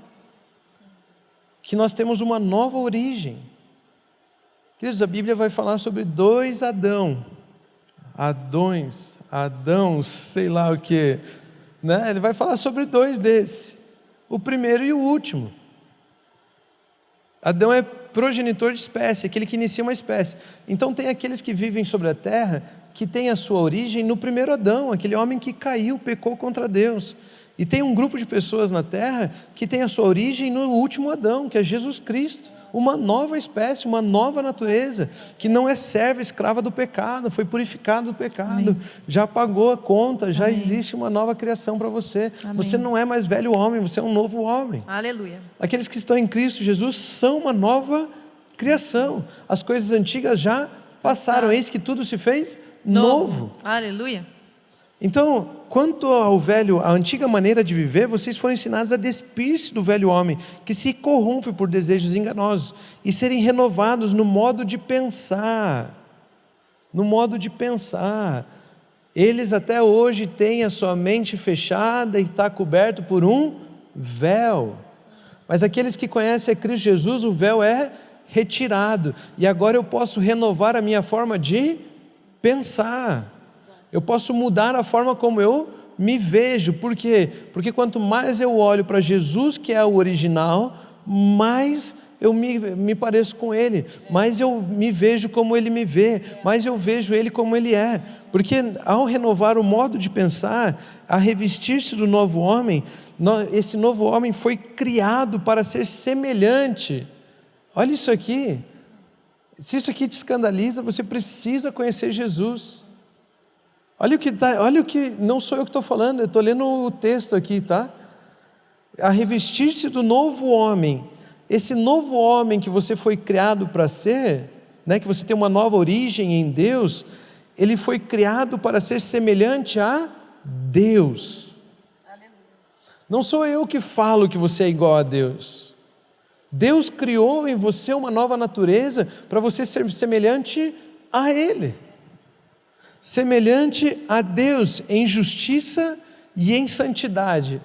Que nós temos uma nova origem. Queridos, a Bíblia vai falar sobre 2 Adãos, sei lá o que, né? Ele vai falar sobre 2 desses, o primeiro e o último. Adão é progenitor de espécie, aquele que inicia uma espécie. Então tem aqueles que vivem sobre a terra, que tem a sua origem no primeiro Adão, aquele homem que caiu, pecou contra Deus. E tem um grupo de pessoas na terra que tem a sua origem no último Adão, que é Jesus Cristo, uma nova espécie, uma nova natureza, que não é serva, escrava do pecado, foi purificado do pecado. Amém. Já pagou a conta, já Amém. Existe uma nova criação para você. Amém. Você não é mais velho homem, você é um novo homem. Aleluia. Aqueles que estão em Cristo Jesus são uma nova criação. As coisas antigas já passaram, eis que tudo se fez novo. Aleluia. Então, quanto ao velho, a antiga maneira de viver, vocês foram ensinados a despir-se do velho homem, que se corrompe por desejos enganosos, e serem renovados no modo de pensar. No modo de pensar. Eles até hoje têm a sua mente fechada e está coberto por um véu. Mas aqueles que conhecem a Cristo Jesus, o véu é retirado. E agora eu posso renovar a minha forma de pensar. Eu posso mudar a forma como eu me vejo. Por quê? Porque quanto mais eu olho para Jesus, que é o original, mais eu me pareço com Ele, mais eu me vejo como Ele me vê, mais eu vejo Ele como Ele é. Porque ao renovar o modo de pensar, a revestir-se do novo homem, esse novo homem foi criado para ser semelhante. Olha isso aqui. Se isso aqui te escandaliza, você precisa conhecer Jesus. Olha o que, não sou eu que estou falando, eu estou lendo o texto aqui, tá? A revestir-se do novo homem. Esse novo homem que você foi criado para ser, né, que você tem uma nova origem em Deus, ele foi criado para ser semelhante a Deus. Aleluia. Não sou eu que falo que você é igual a Deus. Deus criou em você uma nova natureza para você ser semelhante a Ele. Semelhante a Deus em justiça e em santidade.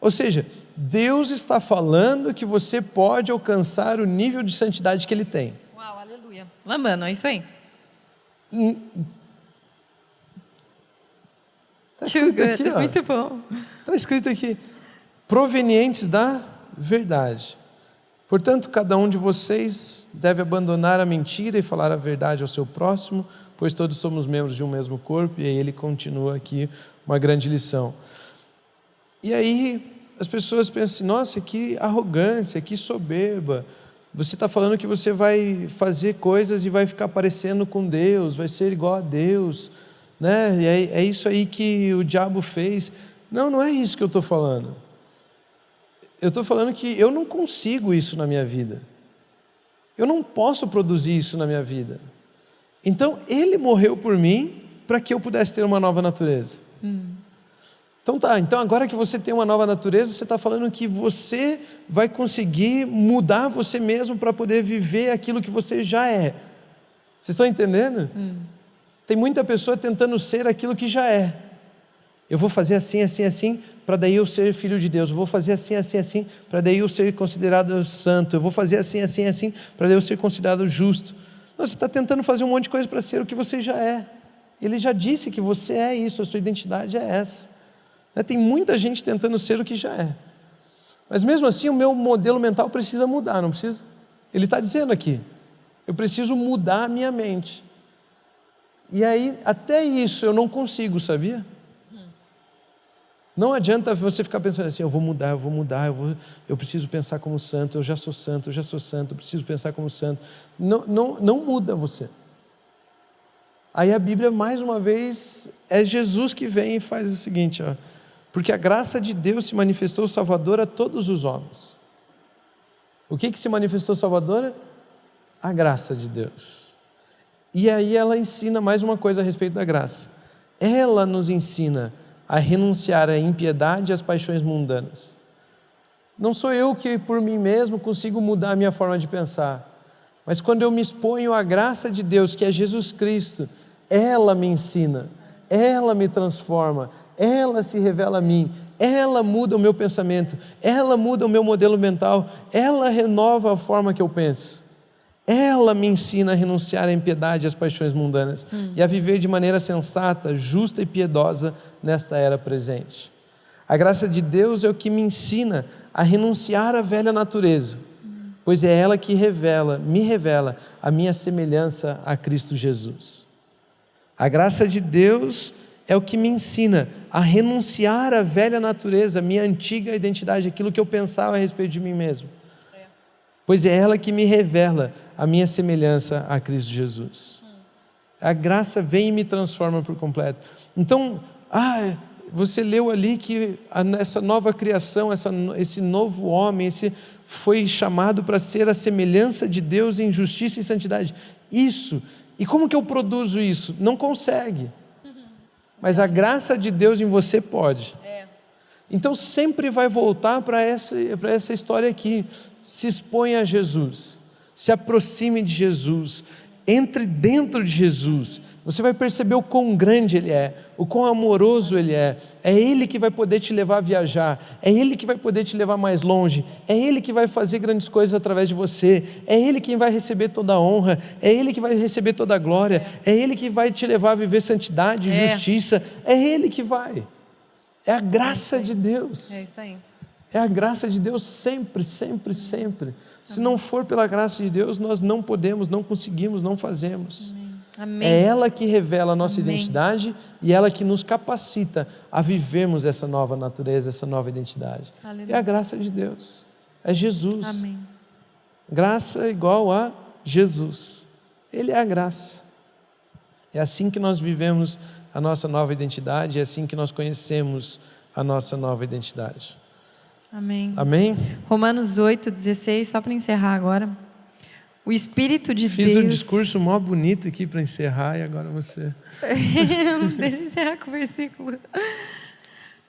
Ou seja, Deus está falando que você pode alcançar o nível de santidade que Ele tem. Uau, aleluia. Lambano, é isso aí. Está escrito aqui, ó. Muito bom. Está escrito aqui, provenientes da verdade. Portanto, cada um de vocês deve abandonar a mentira e falar a verdade ao seu próximo, pois todos somos membros de um mesmo corpo. E aí ele continua aqui uma grande lição. E aí as pessoas pensam assim, nossa, que arrogância, que soberba. Você está falando que você vai fazer coisas e vai ficar parecendo com Deus, vai ser igual a Deus, né? E é isso aí que o diabo fez. Não, não é isso que eu estou falando. Eu estou falando que eu não consigo isso na minha vida. Eu não posso produzir isso na minha vida. Então, ele morreu por mim para que eu pudesse ter uma nova natureza. Então tá, então agora que você tem uma nova natureza, você está falando que você vai conseguir mudar você mesmo para poder viver aquilo que você já é. Vocês estão entendendo? Tem muita pessoa tentando ser aquilo que já é. Eu vou fazer assim, assim, assim, para daí eu ser filho de Deus. Eu vou fazer assim, assim, assim, para daí eu ser considerado santo. Eu vou fazer assim, assim, assim, para daí eu ser considerado justo. Não, você está tentando fazer um monte de coisa para ser o que você já é. Ele já disse que você é isso, a sua identidade é essa. Tem muita gente tentando ser o que já é. Mas mesmo assim o meu modelo mental precisa mudar, não precisa? Ele está dizendo aqui, eu preciso mudar a minha mente. E aí até isso eu não consigo, sabia? Não adianta você ficar pensando assim, eu vou mudar, eu preciso pensar como santo, eu já sou santo, eu preciso pensar como santo. Não muda você. Aí a Bíblia, mais uma vez, é Jesus que vem e faz o seguinte, ó, porque a graça de Deus se manifestou salvadora a todos os homens. O que se manifestou salvadora? A graça de Deus. E aí ela ensina mais uma coisa a respeito da graça. Ela nos ensina a renunciar à impiedade e às paixões mundanas. Não sou eu que por mim mesmo consigo mudar a minha forma de pensar, mas quando eu me exponho à graça de Deus, que é Jesus Cristo, ela me ensina, ela me transforma, ela se revela a mim, ela muda o meu pensamento, ela muda o meu modelo mental, ela renova a forma que eu penso. Ela me ensina a renunciar à impiedade e às paixões mundanas e a viver de maneira sensata, justa e piedosa nesta era presente. A graça de Deus é o que me ensina a renunciar à velha natureza, pois é ela que me revela a minha semelhança a Cristo Jesus. A graça de Deus é o que me ensina a renunciar à velha natureza, a minha antiga identidade, aquilo que eu pensava a respeito de mim mesmo. Pois é ela que me revela a minha semelhança a Cristo Jesus. A graça vem e me transforma por completo. Então, você leu ali que essa nova criação, esse novo homem, esse foi chamado para ser a semelhança de Deus em justiça e santidade. Isso. E como que eu produzo isso? Não consegue. Mas a graça de Deus em você pode. Então sempre vai voltar para essa história aqui. Se exponha a Jesus, se aproxime de Jesus, entre dentro de Jesus. Você vai perceber o quão grande Ele é, o quão amoroso Ele é. É Ele que vai poder te levar a viajar, é Ele que vai poder te levar mais longe, é Ele que vai fazer grandes coisas através de você, é Ele quem vai receber toda a honra, é Ele que vai receber toda a glória, é Ele que vai te levar a viver santidade e justiça, é Ele que vai. É a graça de Deus. É isso aí. É a graça de Deus sempre, sempre, sempre. Se não for pela graça de Deus, nós não podemos, não conseguimos, não fazemos. Amém. É ela que revela a nossa identidade e ela que nos capacita a vivermos essa nova natureza, essa nova identidade. Aleluia. É a graça de Deus. É Jesus. Amém. Graça igual a Jesus. Ele é a graça. É assim que nós vivemos a nossa nova identidade, é assim que nós conhecemos a nossa nova identidade. Amém. Amém? Romanos 8:16, só para encerrar agora. O Espírito de Deus... Fiz um discurso mó bonito aqui para encerrar e agora você... Deixa eu encerrar com o versículo.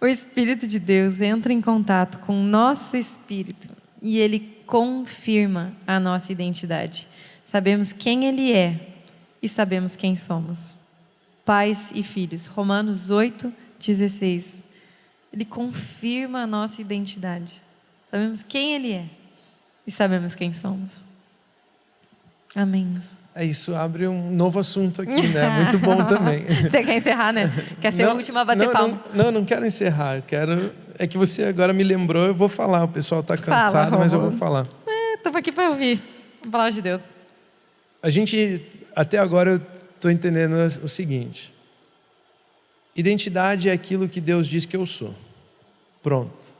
O Espírito de Deus entra em contato com o nosso espírito e Ele confirma a nossa identidade. Sabemos quem Ele é e sabemos quem somos. Pais e filhos. Romanos 8:16. Ele confirma a nossa identidade. Sabemos quem Ele é e sabemos quem somos. Amém. É isso, abre um novo assunto aqui, né? Muito bom também. Você quer encerrar, né? Quer ser o último a bater palma. Não quero encerrar. Eu quero É que você agora me lembrou, eu vou falar. O pessoal está cansado, mas eu vou falar. Estamos aqui para ouvir a palavra de Deus. A gente, até agora, eu estou entendendo o seguinte. Identidade é aquilo que Deus diz que eu sou. Pronto.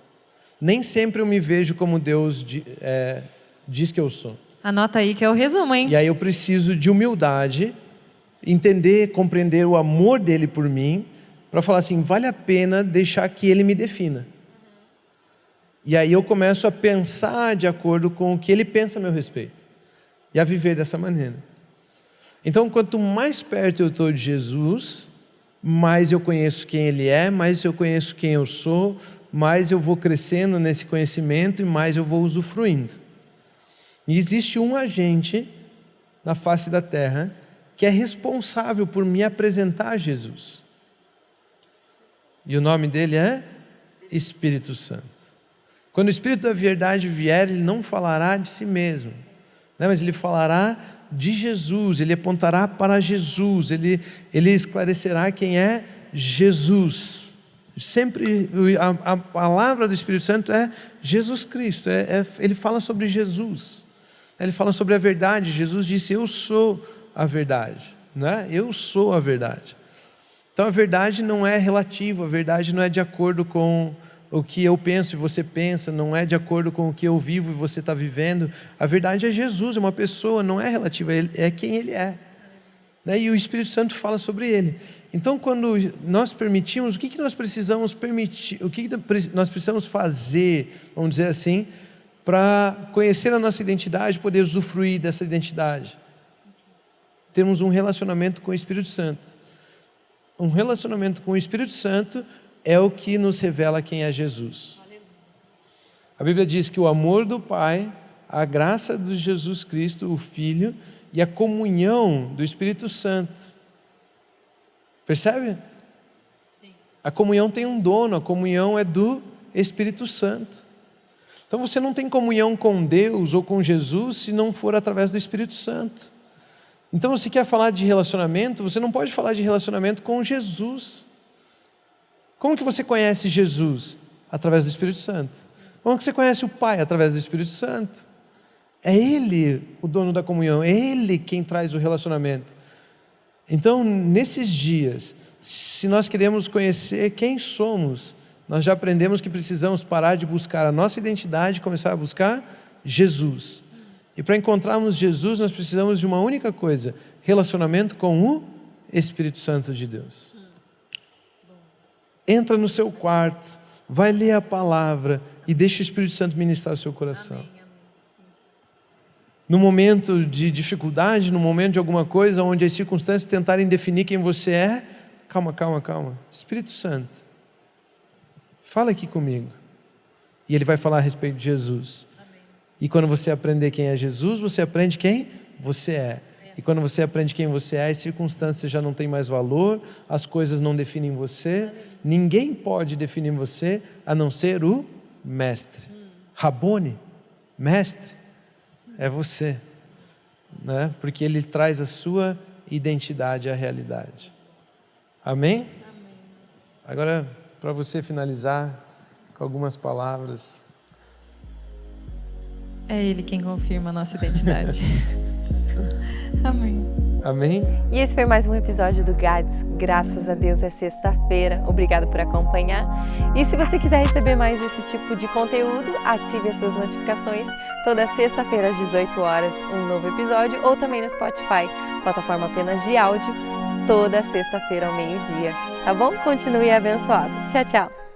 Nem sempre eu me vejo como Deus diz que eu sou. Anota aí que é o resumo, hein? E aí eu preciso de humildade, entender, compreender o amor dele por mim, para falar assim, vale a pena deixar que ele me defina. E aí eu começo a pensar de acordo com o que ele pensa a meu respeito. E a viver dessa maneira. Então, quanto mais perto eu estou de Jesus, mais eu conheço quem ele é, mais eu conheço quem eu sou, mais eu vou crescendo nesse conhecimento e mais eu vou usufruindo. E existe um agente na face da terra que é responsável por me apresentar a Jesus. E o nome dele é Espírito Santo. Quando o Espírito da verdade vier, ele não falará de si mesmo, né? Mas ele falará de Jesus, ele apontará para Jesus, ele esclarecerá quem é Jesus. Sempre a palavra do Espírito Santo é Jesus Cristo, ele fala sobre Jesus, ele fala sobre a verdade. Jesus disse, eu sou a verdade, né? Eu sou a verdade. Então a verdade não é relativa, a verdade não é de acordo com o que eu penso e você pensa, não é de acordo com o que eu vivo e você está vivendo. A verdade é Jesus, é uma pessoa, não é relativa, é quem ele é, né? E o Espírito Santo fala sobre ele. Então quando nós permitimos, o que nós precisamos permitir, o que nós precisamos fazer, vamos dizer assim, para conhecer a nossa identidade, poder usufruir dessa identidade? Temos um relacionamento com o Espírito Santo. Um relacionamento com o Espírito Santo é o que nos revela quem é Jesus. A Bíblia diz que o amor do Pai, a graça de Jesus Cristo, o Filho, e a comunhão do Espírito Santo. Percebe? Sim. A comunhão tem um dono, a comunhão é do Espírito Santo. Então você não tem comunhão com Deus ou com Jesus se não for através do Espírito Santo. Então você quer falar de relacionamento, você não pode falar de relacionamento com Jesus. Como que você conhece Jesus? Através do Espírito Santo. Como que você conhece o Pai? Através do Espírito Santo. É Ele o dono da comunhão, é Ele quem traz o relacionamento. Então, nesses dias, se nós queremos conhecer quem somos, nós já aprendemos que precisamos parar de buscar a nossa identidade e começar a buscar Jesus. E para encontrarmos Jesus, nós precisamos de uma única coisa: relacionamento com o Espírito Santo de Deus. Entra no seu quarto, vai ler a palavra e deixa o Espírito Santo ministrar o seu coração. Amém. No momento de dificuldade, no momento de alguma coisa, onde as circunstâncias tentarem definir quem você é, calma. Espírito Santo, fala aqui comigo. E Ele vai falar a respeito de Jesus. Amém. E quando você aprender quem é Jesus, você aprende quem você é. E quando você aprende quem você é, as circunstâncias já não têm mais valor, as coisas não definem você, ninguém pode definir você a não ser o Mestre. Rabone, Mestre, é você, né? Porque Ele traz a sua identidade à realidade. Amém? Amém. Agora, para você finalizar com algumas palavras. É Ele quem confirma a nossa identidade. Amém. Amém? E esse foi mais um episódio do GADS. Graças a Deus é sexta-feira. Obrigado por acompanhar. E se você quiser receber mais esse tipo de conteúdo, ative as suas notificações. Toda sexta-feira às 18 horas, um novo episódio. Ou também no Spotify, plataforma apenas de áudio, toda sexta-feira ao meio-dia. Tá bom? Continue abençoado. Tchau, tchau.